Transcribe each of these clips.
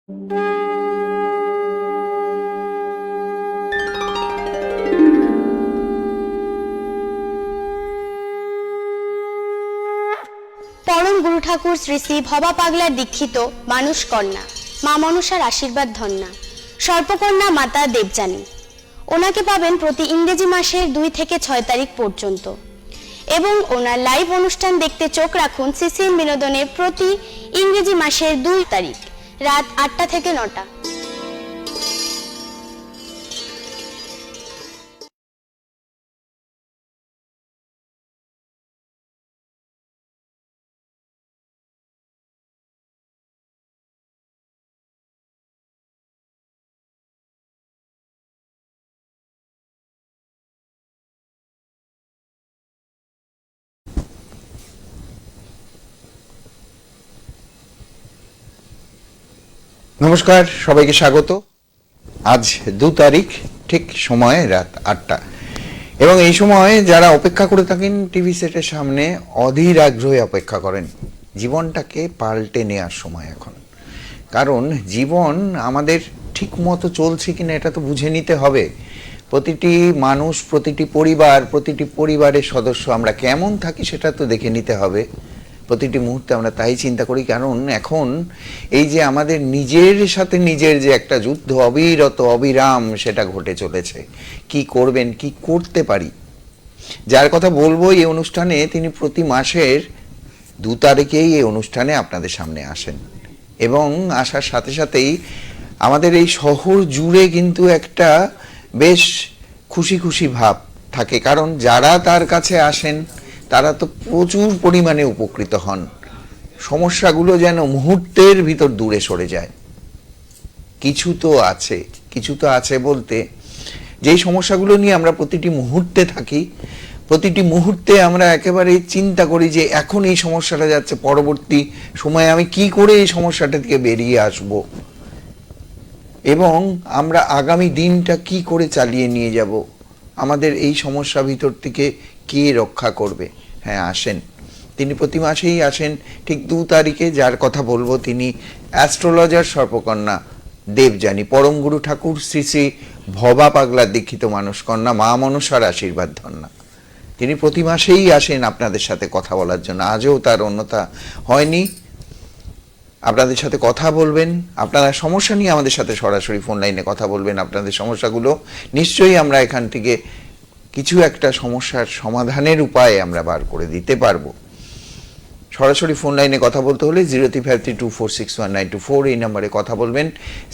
পরম গুরু ঠাকুর শ্রী শ্রী ভবা পাগলার দীক্ষিত মানুষ কন্যা মা মনসার আশীর্বাদ ধন্যা সর্পকন্যা মাতা দেবযানী। ওনাকে পাবেন প্রতি ইংরেজি মাসের 2 থেকে 6 তারিখ পর্যন্ত এবং ওনার লাইভ অনুষ্ঠান দেখতে চোখ রাখুন সিসিএন বিনোদনের প্রতি ইংরেজি মাসের 2 তারিখ রাত 8টা থেকে 9টা। নমস্কার, সবাইকে স্বাগত। আজ 2 তারিখ, ঠিক সময় রাত 8টা, এবং এই সময় যারা অপেক্ষা করে থাকেন টিভি সেটের সামনে, অধীর আগ্রহে অপেক্ষা করেন, জীবনটাকে পাল্টে নেওয়ার সময় এখন। কারণ জীবন আমাদের ঠিক মতো চলছে কিনা এটা তো বুঝে নিতে হবে। প্রতিটি মানুষ, প্রতিটি পরিবারের সদস্য আমরা কেমন থাকি সেটা তো দেখে নিতে হবে। প্রতিটি মুহূর্তে আমরা তাই চিন্তা করি, কারণ এখন এই যে আমাদের নিজের সাথে নিজের যে একটা যুদ্ধ অবিরত অবিরাম সেটা ঘটে চলেছে। কি করবেন, কি করতে পারি, যার কথা বলবো এই অনুষ্ঠানে, তিনি প্রতি মাসের 2 তারিখেই এই অনুষ্ঠানে আপনাদের সামনে আসেন এবং আসার সাথে সাথেই আমাদের এই শহর জুড়ে কিন্তু একটা বেশ খুশি খুশি ভাব থাকে। কারণ যারা তার কাছে আসেন তারা তো প্রচুর পরিমাণে উপকৃত হন। সমস্যাগুলো যেন মুহূর্তের ভিতর দূরে সরে যায়। কিছু তো আছে বলতে, যেই সমস্যাগুলো নিয়ে আমরা প্রতিটি মুহূর্তে থাকি, প্রতিটি মুহূর্তে আমরা একেবারে চিন্তা করি যে এখন এই সমস্যাটা যাচ্ছে, পরবর্তী সময়ে আমি কি করে এই সমস্যাটা থেকে বেরিয়ে আসব এবং আমরা আগামী দিনটা কি করে চালিয়ে নিয়ে যাব, আমাদের এই সমস্যা ভিতর থেকে কে রক্ষা করবে। হ্যাঁ, আসেন, তিনি প্রতি মাসেই আসেন ঠিক 2 তারিখে। যার কথা বলবো তিনি অ্যাস্ট্রোলজার সর্পকন্যা দেবযানী, পরম গুরু ঠাকুর শ্রী শ্রী ভবা পাগলার দীক্ষিত মানুষ কন্যা মা মনসার আশীর্বাদ ধন্যা। তিনি প্রতি মাসেই আসেন আপনাদের সাথে কথা বলার জন্য। আজও তার অন্যথা হয়নি। আপনাদের সাথে কথা বলবেন, আপনারা সমস্যা নিয়ে আমাদের সাথে সরাসরি ফোন লাইনে কথা বলবেন। আপনাদের সমস্যাগুলো নিশ্চয়ই আমরা এখান থেকে কিছু একটা সমস্যার সমাধানের উপায় আমরা বার করে দিতে পারবো। সরাসরি ফোন লাইনে কথা বলতে হলে 0353246194 এই নম্বরে কথা বলবেন।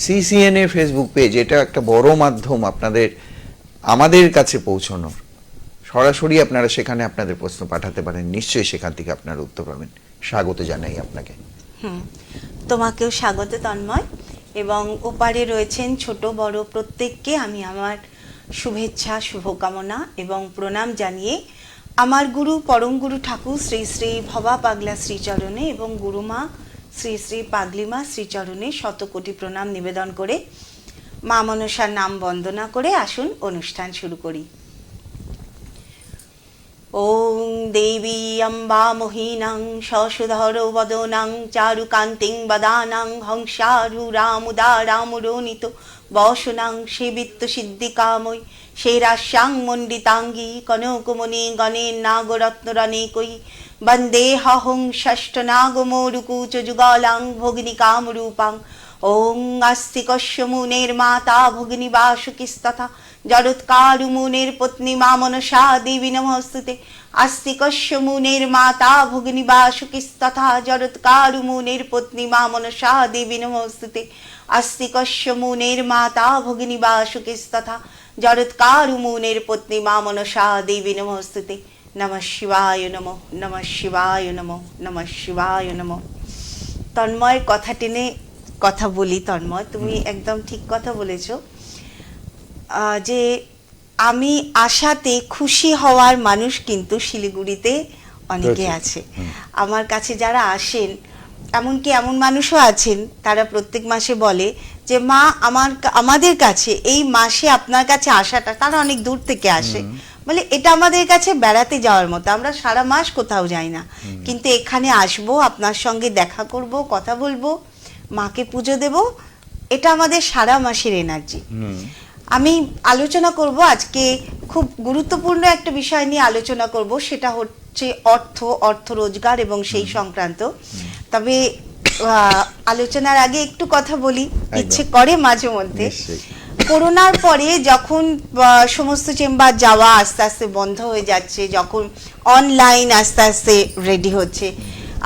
সিসিএন এর ফেসবুক পেজ, এটা একটা বড় মাধ্যম আমাদের কাছে পৌঁছানোর। সরাসরি আপনারা সেখানে আপনাদের প্রশ্ন পাঠাতে পারেন, নিশ্চয়ই সেখান থেকে আপনারা উত্তর পাবেন। স্বাগত জানাই আপনাকে। তোমাকেও স্বাগত তন্ময়, এবং ওপারে রয়েছেন ছোট বড় প্রত্যেককে আমি আমার শুভেচ্ছা, শুভকামনা এবং প্রণাম জানিয়ে আমার গুরু পরম গুরু ঠাকুর শ্রী শ্রী ভবা পাগলা শ্রীচরণে এবং গুরুমা শ্রী শ্রী পাগলিমা শ্রীচরণে শতকোটি প্রণাম নিবেদন করে মা মনসার নাম বন্দনা করে আসুন অনুষ্ঠান শুরু করি। ওং দেবী অম্বা মোহিনাং শশুধর বদনাং চারুকান্তিং বদানাং হংসারুরামুদারামুরোনিত বসনাং সেবিত্ত সিদ্ধিকাময় শেরাশ্যাং মণ্ডিতাঙ্গী কনকমণি গণেন নাগরত্নরানেকৈ বন্দে হং ষষ্ঠ নাগমোরুকুচ যুগলাং ভগিনী কামরূপাং। ওং আস্তিকস্য মুনের মাতা ভগিনী বাসুকিস্তথা জড়ৎকারু মুনের পত্নী মা মনসা দেবী নমস্তুতে। আস্তিকস্য মুনের মাতা ভগিনী বাসুকিস্তথা জড়ৎকারু মুনের পত্নী মা মনসা দেবী নমস্তুতে। আস্তিকস্য মুনের মাতা ভগিনী বাসুকিস্তথা জড়ৎকারু মুনের পত্নী মা মনসা দেবী নমস্তুতে। নমঃ শিবায় নমঃ, নমঃ শিবায় নমঃ, নমঃ শিবায় নমঃ। তন্ময়ের কথা টেনে কথা বলি। তন্ময়, তুমি একদম ঠিক কথা বলেছ যে আমি আশাতে খুশি হওয়ার মানুষ কিন্তু শিলিগুড়িতে অনেকে আছে। আমার কাছে যারা আসেন, এমনকি এমন মানুষও আছেন তারা প্রত্যেক মাসে বলে যে মা আমাদের কাছে এই মাসে আপনার কাছে আসাটা, তারা অনেক দূর থেকে আসে, বলে এটা আমাদের কাছে বেড়াতে যাওয়ার মতো, আমরা সারা মাস কোথাও যাই না, কিন্তু এখানে আসবো, আপনার সঙ্গে দেখা করব, কথা বলবো, মাকে পুজো দেব, এটা আমাদের সারা মাসের এনার্জি। আমি আলোচনা করব আজকে খুব গুরুত্বপূর্ণ একটা বিষয় নিয়ে আলোচনা করব, সেটা হচ্ছে অর্থ রোজগার এবং সেই সংক্রান্ত। তবে আলোচনার আগে একটু কথা বলি, ইচ্ছে করে মাঝে মধ্যে। করোনার পরে যখন সমস্ত চেম্বার যাওয়া আস্তে আস্তে বন্ধ হয়ে যাচ্ছে, যখন অনলাইন আস্তে আস্তে রেডি হচ্ছে,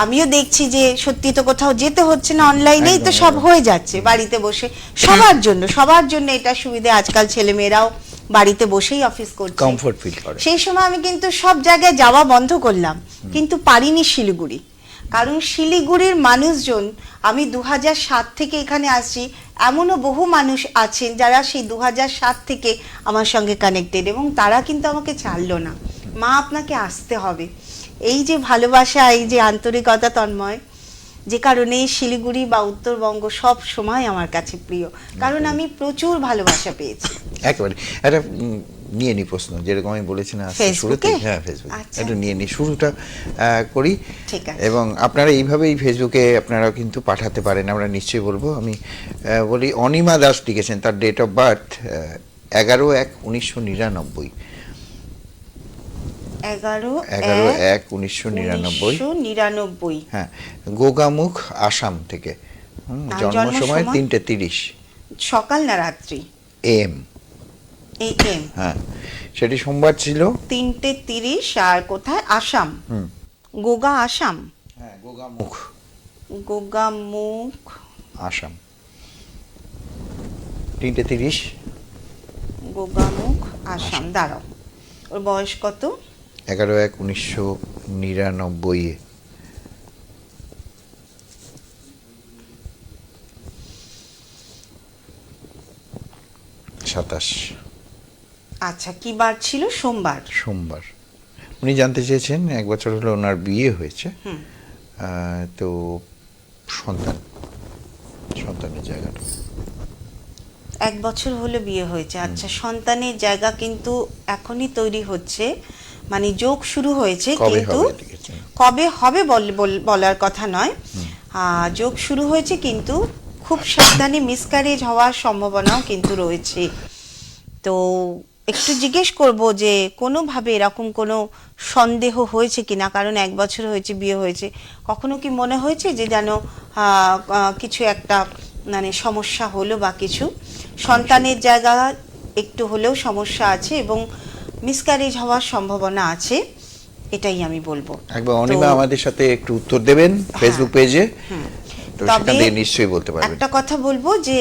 আমিও দেখছি যে সত্যি তো কোথাও যেতে হচ্ছে না, অনলাইনেই তো সব হয়ে যাচ্ছে বাড়িতে বসে। সবার জন্য এটা সুবিধা। আজকাল ছেলে মেয়েরাও বাড়িতে বসেই অফিস করছে, কমফোর্ট ফিল করে। সেই সময় আমি কিন্তু সব জায়গায় যাওয়া বন্ধ করলাম, কিন্তু পারিনি শিলিগুড়ি। কারণ শিলিগুড়ির মানুষজন, আমি 2007 থেকে এখানে আসছি, এমনও বহু মানুষ আছেন যারা সেই 2007 থেকে আমার সঙ্গে কানেক্টেড, এবং তারা কিন্তু আমাকে ছাড়লো না, মা আপনাকে আসতে হবে। এই যে ভালোবাসা, এই যে আন্তরিকতা তন্ময়, যে কারণে শিলিগুড়ি বা উত্তরবঙ্গ সব সময় আমার কাছে প্রিয়, কারণ আমি প্রচুর ভালোবাসা পেয়েছি। একেবারে একটা নিয়ে নি প্রশ্ন, যেরকম আমি বলেছি না শুরুতে। হ্যাঁ, ফেসবুক একটু নিয়ে নি, শুরুটা করি। ঠিক আছে। এবং আপনারা এইভাবেই ফেসবুকে আপনারা কিন্তু পাঠাতে পারেন, আমরা নিশ্চয়ই বলবো। আমি বলি, অনিমা দাস লিখেছেন, তার ডেট অফ বার্থ 11/1/1999। 11/1/1999। হ্যাঁ, গোগামুখ, আসাম থেকে। জন্ম সময় 3:30 সকাল না রাত্রি? AM। হ্যাঁ, সেটি সোমবার ছিল। 3:30। আর কোথায়? আসাম। গোগা আসাম। হ্যাঁ, গোগামুখ আসাম। 3:30 গোগামুখ আসাম। দাঁড়াও, ওর বয়স কত? 11/1/1999। 27। আচ্ছা, কি বার ছিল? সোমবার। উনি জানতে চেয়েছেন, 1 বছর হলো ওনার বিয়ে হয়েছে, তো সন্তানের জায়গাটা। 1 বছর হলো বিয়ে হয়েছে। আচ্ছা, সন্তানের জায়গা কিন্তু এখনই তৈরি হচ্ছে, মানে যোগ শুরু হয়েছে, কিন্তু কবে হবে বলার কথা নয়। যোগ শুরু হয়েছে, কিন্তু খুব সাবধানে মিসক্যারেজ হওয়ার সম্ভাবনাও কিন্তু রয়েছে। তো একটু জিজ্ঞেস করব যে কোনোভাবে এরকম কোনো সন্দেহ হয়েছে কিনা, কারণ 1 বছর হয়েছে, বিয়ে হয়েছে, কখনো কি মনে হয়েছে যে যেন কিছু একটা মানে সমস্যা হলো বা কিছু? সন্তানের জায়গা একটু হলেও সমস্যা আছে এবং মিসক্যারেজ হওয়ার সম্ভাবনা আছে, এটাই আমি বলবো। একবার অনিমা আমাদের সাথে একটু উত্তর দেবেন ফেসবুক পেজে, তো সেখান থেকে নিশ্চয়ই বলতে পারবেন। একটা কথা বলবো যে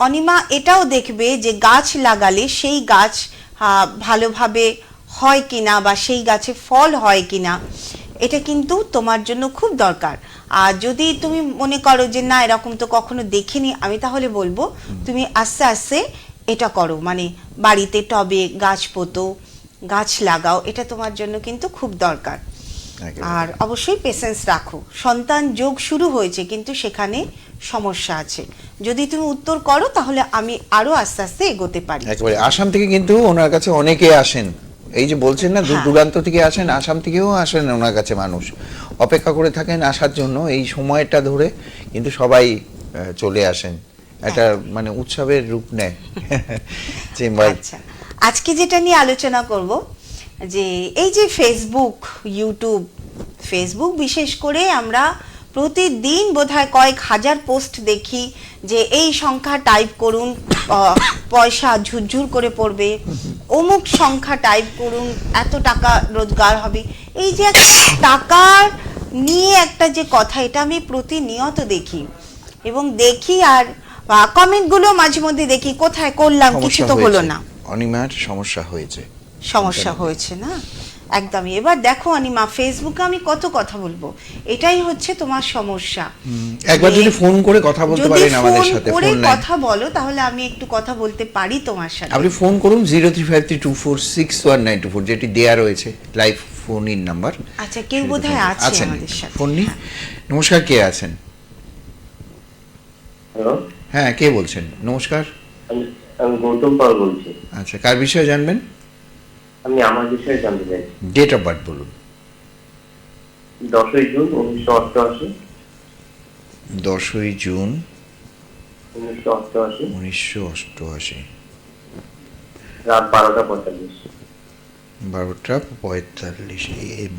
অনিমা এটাও দেখবে যে গাছ লাগালে সেই গাছ ভালোভাবে হয় কিনা বা সেই গাছে ফল হয় কিনা, এটা কিন্তু তোমার জন্য খুব দরকার। আর যদি তুমি মনে করো যে না এরকম তো কখনো দেখিনি, আমি তাহলে বলবো তুমি আস্তে আস্তে এটা করো, মানে বাড়িতে টবে গাছ পোতো, গাছ লাগাও, এটা তোমার জন্য কিন্তু খুব দরকার। আর অবশ্যই পেশেন্স রাখো। সন্তান যোগ শুরু হয়েছে, কিন্তু সেখানে সমস্যা আছে। যদি তুমি উত্তর করো তাহলে আমি আরো আস্তে আস্তে এগোতে পারি। একেবারে আসাম থেকে কিন্তু ওনার কাছে অনেকে আসেন, এই যে বলছেন না দূর দূরান্ত থেকে আসেন, আসাম থেকেও আসেন ওনার কাছে মানুষ, অপেক্ষা করে থাকেন আসার জন্য। এই সময়টা ধরে কিন্তু সবাই চলে আসেন, একটা মানে উৎসবের রূপ নেয় চেম্বার। আচ্ছা, আজকে যেটা নিয়ে আলোচনা করব, যে এই যে ফেসবুক বিশেষ করে আমরা প্রতিদিন বোধহয় কয়েক হাজার পোস্ট দেখি যে এই সংখ্যা টাইপ করুন, পয়সা ঝুরঝুর করে পড়বে, অমুক সংখ্যা টাইপ করুন, এত টাকা রোজগার হবে। এই যে টাকার নিয়ে একটা যে কথা, এটা আমি প্রতিনিয়ত দেখি এবং আর কমেন্টগুলো মাঝে মধ্যে দেখি, কোথায় করলাম কিছু তো হলো না। অনিমার সমস্যা হয়েছে না, একদমই। এবার দেখো অনিমা, ফেসবুকে আমি কত কথা বলবো, এটাই হচ্ছে তোমার সমস্যা। একবার যদি ফোন করে কথা বলতে পারেন আমাদের সাথে, ফোন কথা বলো, তাহলে আমি একটু কথা বলতে পারি তোমার সাথে। আপনি ফোন করুন 0353246194, যেটি দেয়া রয়েছে লাইভ ফোন ইন নাম্বার। আচ্ছা, কেউ বোধহয় আছে আমাদের সাথে। ফোন নি। নমস্কার, কে আছেন? হ্যালো, হ্যাঁ, কে বলছেন? নমস্কার, আমি গৌতম পাল বলছি। আচ্ছা, কার বিষয়ে জানবেন? আমি আমার বিষয়ে জানতে চাই। ডেট অফ বার্থ বলুন। 10ই জুন 1988। 10ই জুন 1988 1988 রাত 12:45। 12:45 AM।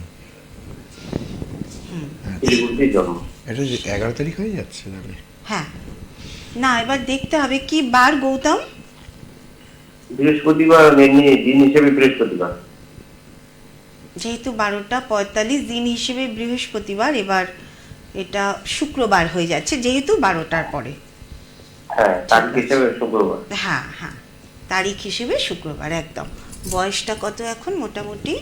শিলিগুড়িতে জন্ম। এটা যে 11 তারিখ হয়ে যাচ্ছে তাহলে। হ্যাঁ, না এবার দেখতে হবে কি বার গৌতম। বৃহস্পতিবার, এমনি দিন হিসেবে বৃহস্পতিবার। যেহেতু 12:45 দিন হিসেবে বৃহস্পতিবার, এবার এটা শুক্রবার হয়ে যাচ্ছে যেহেতু 12টার পরে। হ্যাঁ, তারিখ হিসেবে শুক্রবার। হ্যাঁ হ্যাঁ, তারিখ হিসেবে শুক্রবার একদম। বয়সটা কত এখন মোটামুটি?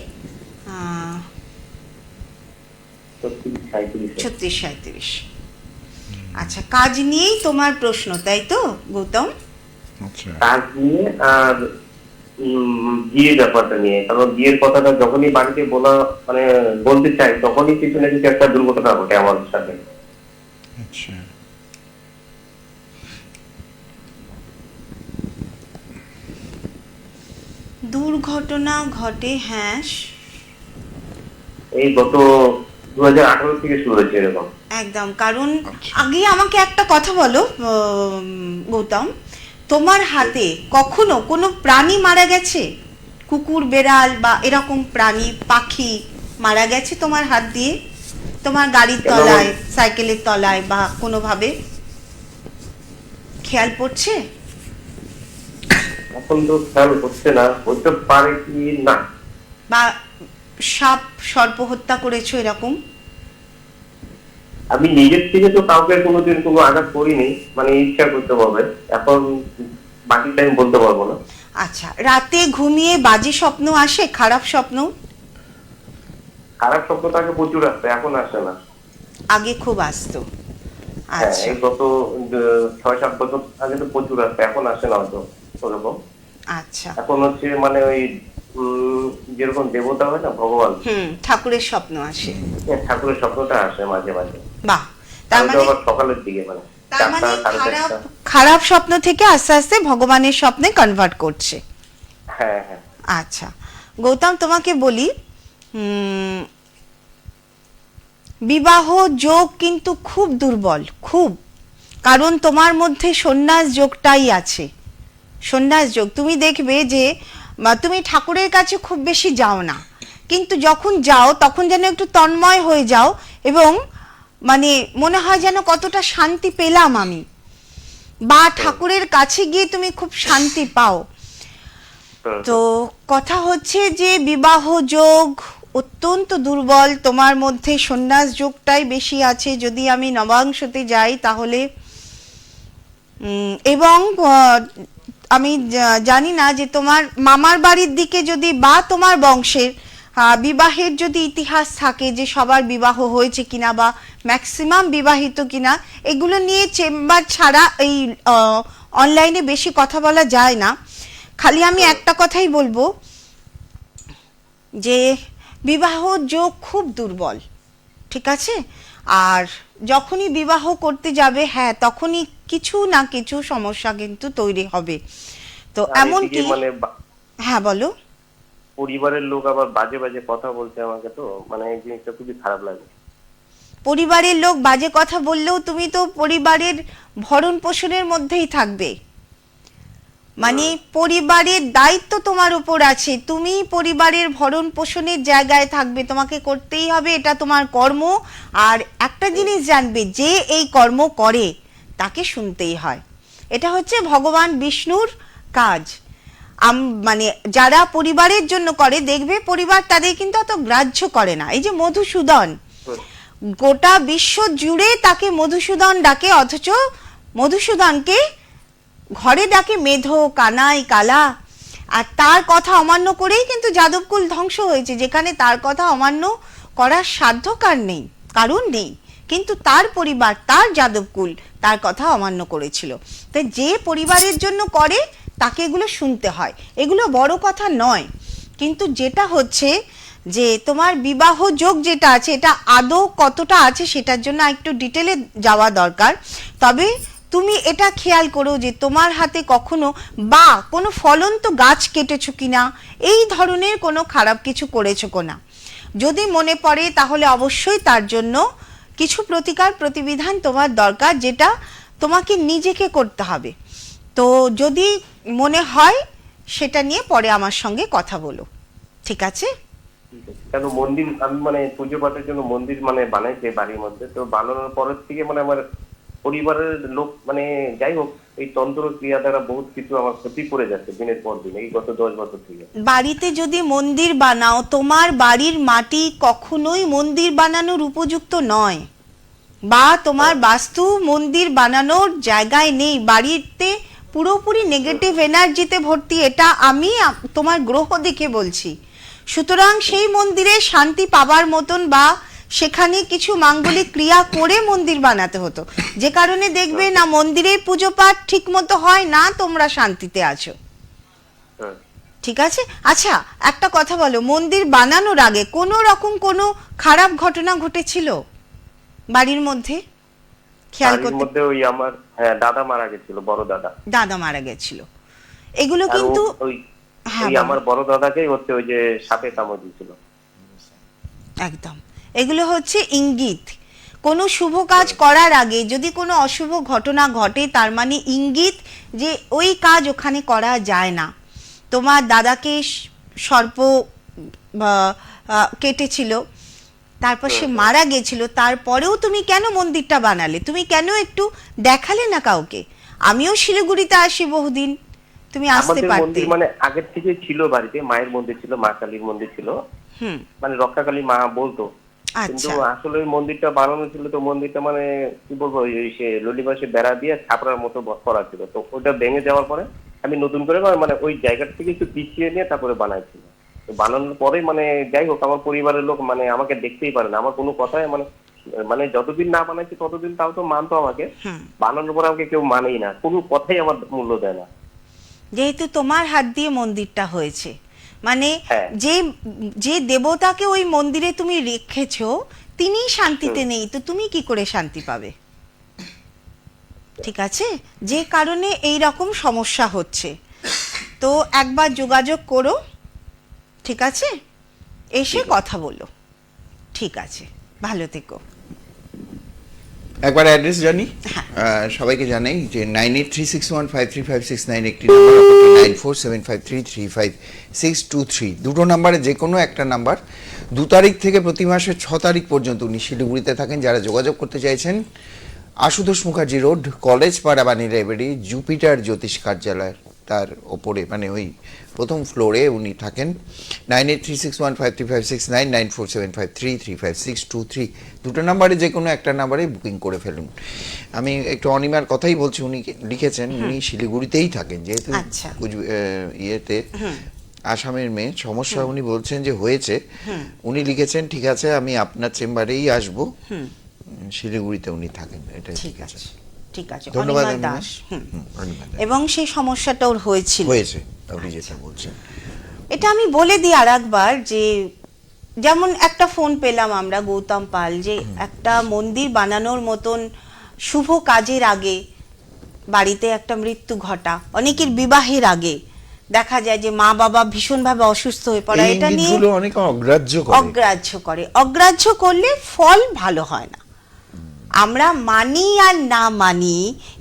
36-37। 36-37। আচ্ছা, কাজ নিয়েই তোমার প্রশ্ন তাই তো গৌতম? আচ্ছা, কাজ নিয়ে আর বিয়ের ব্যাপারটা নিয়ে, কারণ বিয়ের কথাটা যখনই বাড়িতে বলতে চাই তখনই কিছু না কিছু একটা দুর্ঘটনা ঘটে আমার সাথে। আচ্ছা। দুর্ঘটনা ঘটে, হ্যাঁ। এই গত 2018 থেকে শুরু হয়েছে এরকম। একদম, কারণ আগে আমাকে একটা কথা বলো গৌতম, তোমার হাতে কখনো কোনো প্রাণী মারা গেছে? কুকুর, বেড়াল বা এরকম প্রাণী, পাখি মারা গেছে তোমার হাত দিয়ে? তোমার গাড়ির তলায়, সাইকেলের তলায় বা কোনোভাবে খেয়াল পড়ছে? এখন তো খেয়াল হচ্ছে না, হতে পারে কি না। বা সাপ সর্প হত্যা করেছো এরকম? আমি নিজের থেকে তো কাউকে কোনোদিন কোনো আঘাত করিনি, ইচ্ছা করতে হবে। এখন বাকিটা আমি বলতে পারবো না। আচ্ছা, রাতে ঘুমিয়ে বাজে স্বপ্ন আসে, খারাপ স্বপ্ন? খারাপ স্বপ্নটা আগে প্রচুর আসতো, এখন আসে না। আগে খুব আসতো। হ্যাঁ, আচ্ছা এই গত 6-7 বছর আগে তো প্রচুর আসতো, এখন আসে না হয়তো ওরকম। আচ্ছা, এখন হচ্ছে ওই যেরকম দেবতা হয় না, ভগবান, ঠাকুরের স্বপ্ন আসে। ঠাকুরের স্বপ্নটা আসে মাঝে মাঝে। বাহ, তার মানে আবার সকালের দিকে তার মানে 4টা, 4:30। খারাপ স্বপ্ন থেকে আস্তে আস্তে ভগবানের স্বপ্নে কনভার্ট করছে। হ্যাঁ হ্যাঁ। আচ্ছা গৌতম, তোমাকে বলি, বিবাহ যোগ কিন্তু খুব দুর্বল, খুব। কারণ তোমার মধ্যে সন্ন্যাস যোগটাই আছে, সন্ন্যাস যোগ। তুমি দেখবে যে তুমি ঠাকুরের কাছে খুব বেশি যাও না, কিন্তু যখন যাও তখন যেন একটু তন্ময় হয়ে যাও এবং মনে হয় যেন কতটা শান্তি পেলাম আমি, বা ঠাকুরের কাছে গিয়ে তুমি খুব শান্তি পাও। তো কথা হচ্ছে যে বিবাহ যোগ অত্যন্ত দুর্বল, তোমার মধ্যে সন্ন্যাস যোগটাই বেশি আছে। যদি আমি নবাংশতে যাই তাহলে এবং আমি জানি না যে তোমার মামার বাড়ির দিকে যদি বা তোমার বংশের বিবাহের যদি ইতিহাস থাকে যে সবার বিবাহ হয়েছে কিনা বা ম্যাক্সিমাম বিবাহিত কিনা, এগুলো নিয়ে চেম্বার ছাড়া এই অনলাইনে বেশি কথা বলা যায় না। খালি আমি একটা কথাই বলবো যে বিবাহ যোগ খুব দুর্বল, ঠিক আছে? আর যখনই বিবাহ করতে যাবে, হ্যাঁ, তখনই কিছু না কিছু সমস্যা কিন্তু তৈরি হবে। তো এমন কি, হ্যাঁ বলো। পরিবারের লোক আবার বাজে বাজে কথা বলছে আমাকে, তো এই জিনিসটা খুবই খারাপ লাগে। পরিবারের লোক বাজে কথা বললেও তুমি তো পরিবারের ভরণ পোষণের মধ্যেই থাকবে, পরিবারের দায়িত্ব তোমার উপর আছে, তুমি পরিবারের ভরণ পোষণের জায়গায় থাকবে, তোমাকে করতেই হবে, এটা তোমার কর্ম। আর একটা জিনিস জানবে, যে এই কর্ম করে তাকে শুনতেই হয়। এটা হচ্ছে ভগবান বিষ্ণুর কাজ। যারা পরিবারের জন্য করে, দেখবে পরিবার তাদের কিন্তু অত গ্রাহ্য করে না। এই যে মধুসূদন, গোটা বিশ্ব জুড়ে তাকে মধুসূদন ডাকে, অথচ মধুসূদনকে ঘরে ডাকে মেধো, কানাই, কালা। আর তার কথা অমান্য করেই কিন্তু যাদবকুল ধ্বংস হয়েছে, যেখানে তার কথা অমান্য করার সাধ্য কারণ নেই, কিন্তু তার পরিবার, তার যাদবকুল তার কথা অমান্য করেছিল। তাই যে পরিবারের জন্য করে তাকে এগুলো শুনতে হয়, এগুলো বড় কথা নয়। কিন্তু যেটা হচ্ছে যে তোমার বিবাহ যোগ যেটা আছে, এটা আদৌ কতটা আছে সেটার জন্য একটু ডিটেলে যাওয়া দরকার। তবে তুমি এটা খেয়াল করো যে তোমার হাতে কখনো বা কোনো ফলন্ত গাছ কেটেছো কিনা, এই ধরনের কোনো খারাপ কিছু করেছো কিনা। যদি মনে পড়ে তাহলে অবশ্যই তার জন্য কিছু প্রতিকার প্রতিবিধান তোমার দরকার, যেটা তোমাকে নিজেকে করতে হবে। তো যদি মনে হয় সেটা নিয়ে পরে আমার সঙ্গে কথা বলো, ঠিক আছে? কেন মন্দির আমি মানে পুজো পাঠের জন্য মন্দির মানে বানাইছে বাড়ির মধ্যে, তো বানানোর পরের থেকে মানে আমার পরিবারের লোক মানে যাই হোক এই তন্ত্র ক্রিয়া দ্বারা বহুত কিছু আমার ক্ষতি করে যাচ্ছে দিনের পর দিন, এই গত 10 বছর থেকে। বাড়িতে যদি মন্দির বানাও, তোমার বাড়ির মাটি কখনোই মন্দির বানানোর উপযুক্ত নয়, বা তোমার বাস্তু মন্দির বানানোর জায়গায় নেই। বাড়িতে পুরোপুরি নেগেটিভ এনার্জিতে ভর্তি, এটা আমি তোমার গ্রহ দেখে বলছি। সুতরাং সেই মন্দিরে শান্তি পাবার মতন বা সেখানে কিছু মাঙ্গলিক ক্রিয়া করে মন্দির বানাতে হতো, যে কারণে দেখবে না মন্দিরে পুজো পাঠ ঠিক মতো হয় না, তোমরা শান্তিতে আছো, ঠিক আছে? আচ্ছা একটা কথা বলো, মন্দির বানানোর আগে কোনো রকম কোনো খারাপ ঘটনা ঘটেছিল বাড়ির মধ্যে? খেয়াল বাড়ির করতে, মধ্যে ওই আমার দাদা মারা গেছিল, বড় দাদা। দাদা মারা গেছিল, এগুলো আর কিন্তু ওই হ্যাঁ, ওই বলো। আমার বড় দাদাকেই হচ্ছে ওই যে সাপে কামড় দিয়েছিল। একদম, এগুলো হচ্ছে ইঙ্গিত। কোনো শুভ কাজ করার আগে যদি কোনো অশুভ ঘটনা ঘটে, তার মানে ইঙ্গিত যে ওই কাজ ওখানে করা যায় না। তোমার দাদাকে সর্প কেটেছিল, তারপর সে মারা গেছিল, তারপরেও তুমি কেন মন্দিরটা বানালে? তুমি কেন একটু দেখালে না কাউকে? আমিও শিলিগুড়িতে আসি বহুদিন, তুমি আসতে আমাদের পারতে। মন্দির মানে আগের থেকে ছিল, বাড়িতে মায়ের মন্দির ছিল, মা কালীর মন্দির ছিল, মানে রক্ষাকালী মা বলতো। কিন্তু আচ্ছা, আসলে ওই মন্দিরটা বানানো ছিল, তো মন্দিরটা মানে কি বলবো, ওই সে ললিবাসে বেড়া দিয়ে ছাপড়ার মতো করা ছিল, তো ওটা ভেঙে যাওয়ার পরে আমি নতুন করে মানে ওই জায়গাটা থেকে একটু পিছিয়ে নিয়ে তারপরে বানাইছিল। তো বানানোর পরে মানে যাই হোক আমার পরিবারের লোক মানে আমাকে দেখতেই পারে না, আমার কোনো কথাই মানে মানে যতদিন না বানাইছি ততদিন তাও তো মানতো আমাকে, বানানোর পরে আমাকে কেউ মানেই না, কোনো কথাই আমার মূল্য দেয় না। যেহেতু তোমার হাত দিয়ে মন্দিরটা হয়েছে, মানে হ্যাঁ। যে যে দেবতাকে ওই মন্দিরে তুমি রেখেছো তিনি শান্তিতে নেই, তো তুমি কি করে শান্তি পাবে? ঠিক আছে, যে কারণে এই রকম সমস্যা হচ্ছে। তো একবার যোগাযোগ করো, ঠিক আছে? এসে কথা বলো, ঠিক আছে? ভালো থেকো। একবার অ্যাড্রেস জানি, সবাইকে জানাই যে 9836153569 একটি নাম্বার, 9475335623 দুটো নাম্বারে যে কোনো একটা নাম্বার। 2 তারিখ থেকে প্রতি মাসের 6 তারিখ পর্যন্ত উনি শিলিগুড়িতে থাকেন। যারা যোগাযোগ করতে চাইছেন, আশুতোষ মুখার্জি রোড, কলেজ পাড়া, বাণী লাইব্রেরি, জুপিটার জ্যোতিষ কার্যালয় তার ওপরে, মানে ওই প্রথম ফ্লোরে উনি থাকেন। 9836153569 9475335623 দুটো নাম্বারে যে কোনো একটা নাম্বারে বুকিং করে ফেলুন। আমি একটু অনিমার কথাই বলছি, উনি লিখেছেন উনি শিলিগুড়িতেই থাকেন, যেহেতু ইয়েতে আসামের মেয়ে সমস্যা উনি বলছেন যে হয়েছে, উনি লিখেছেন ঠিক আছে আমি আপনার চেম্বারেই আসবো, শিলিগুড়িতে উনি থাকেন। এটা ঠিক আছে, ঠিক আছে। ধন্যবাদ অনিমা অনিমা। দাস, অনিমা দাস। এবং সেই সমস্যাটা ওর হয়েছিল। হয়েছে আপনি যেটা বলছেন। এটা আমি বলে দিই আর একবার, যে যেমন একটা ফোন পেলাম আমরা গৌতম পাল, যে একটা মন্দির বানানোর মতন শুভ কাজের আগে বাড়িতে একটা মৃত্যু ঘটা, অনেকের বিবাহের আগে দেখা যায় যে মা বাবা ভীষণভাবে অসুস্থ হয়ে পড়া, এই এটা নিয়ে ইঙ্গিতগুলো অনেকে অগ্রাহ্য করলে ফল ভালো হয় না। আমরা মানি আর না মানি,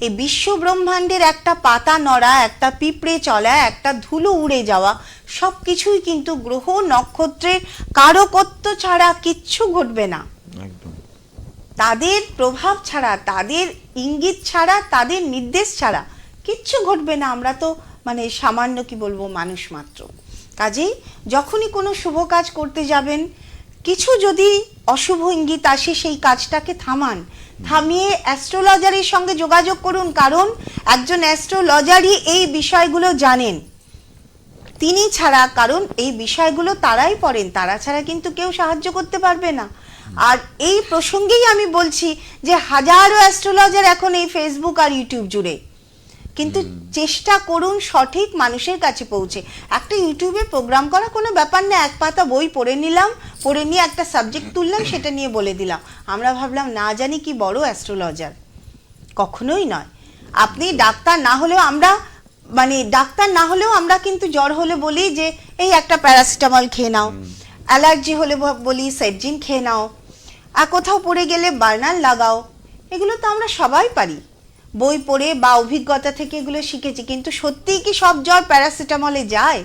এই বিশ্ব ব্রহ্মাণ্ডের একটা পাতা নড়া, একটা পিঁপড়ে চলা, একটা ধুলো উড়ে যাওয়া, সব কিছুই কিন্তু গ্রহ নক্ষত্রের কারকত্ব ছাড়া কিচ্ছু ঘটবে না। তাদের প্রভাব ছাড়া, তাদের ইঙ্গিত ছাড়া, তাদের নির্দেশ ছাড়া কিচ্ছু ঘটবে না। আমরা তো মানে সামান্য কি বলবো মানুষ মাত্র। কাজেই যখনই কোনো শুভ কাজ করতে যাবেন, কিছু যদি অশুভ ইঙ্গিত আসে সেই কাজটাকে থামিয়ে অ্যাস্ট্রোলজারের সঙ্গে যোগাযোগ করুন, কারণ একজন অ্যাস্ট্রোলজারই এই বিষয়গুলো জানেন। তিনি ছাড়া, কারণ এই বিষয়গুলো তারাই পড়েন, তারা ছাড়া কিন্তু কেউ সাহায্য করতে পারবে না। আর এই প্রসঙ্গেই আমি বলছি যে হাজারো অ্যাস্ট্রোলজার এখন এই ফেসবুক আর ইউটিউব জুড়ে, কিন্তু চেষ্টা করুন সঠিক মানুষের কাছে পৌঁছে। একটা ইউটিউবে প্রোগ্রাম করা কোনো ব্যাপার না, এক পাতা বই পড়ে নিলাম, পড়ে নিয়ে একটা সাবজেক্ট তুললাম, সেটা নিয়ে বলে দিলাম। আমরা ভাবলাম না জানি কি বড় অ্যাস্ট্রোলজার, কখনোই নয়। আপনি ডাক্তার না হলেও আমরা কিন্তু জ্বর হলে বলি যে এই একটা প্যারাসিটামল খেয়ে নাও, অ্যালার্জি হলে বলি সেটজিন খেয়ে নাও, আর কোথাও পড়ে গেলে বার্নার লাগাও। এগুলো তো আমরা সবাই পারি। বই পড়ে বা অভিজ্ঞতা থেকে এগুলো শিখেছি, কিন্তু সত্যিই কি সব জ্বর প্যারাসিটামলে যায়?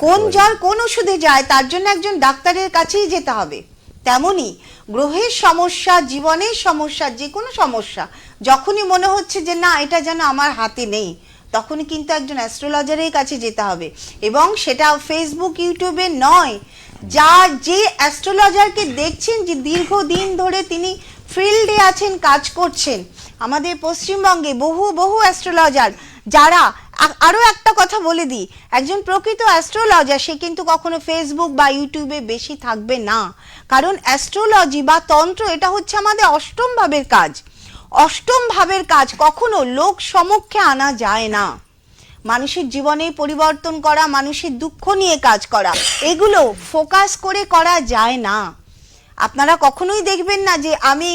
কোন জ্বর কোন ওষুধে যায় তার জন্য একজন ডাক্তারের কাছেই যেতে হবে। তেমনি গ্রহের সমস্যা, জীবনের সমস্যা, যে কোনো সমস্যা যখনই মনে হচ্ছে যে না এটা যেন আমার হাতে নেই, তখনই কিন্তু একজন অ্যাস্ট্রোলজারের কাছে যেতে হবে। এবং সেটা ফেসবুক ইউটিউবে নয়, যে অ্যাস্ট্রোলজারকে দেখছেন যে দীর্ঘদিন ধরে তিনি ফিল্ডে আছেন, কাজ করছেন। আমাদের পশ্চিমবঙ্গে বহু বহু অ্যাস্ট্রোলজার যারা, আরও একটা কথা বলে দিই, একজন প্রকৃত অ্যাস্ট্রোলজার সে কিন্তু কখনো ফেসবুক বা ইউটিউবে বেশি থাকবে না, কারণ অ্যাস্ট্রোলজি বা তন্ত্র এটা হচ্ছে আমাদের অষ্টম ভাবের কাজ। অষ্টম ভাবের কাজ কখনো লোক সমক্ষে আনা যায় না। মানুষের জীবনে পরিবর্তন করা, মানুষের দুঃখ নিয়ে কাজ করা, এগুলো ফোকাস করে করা যায় না। আপনারা কখনোই দেখবেন না যে আমি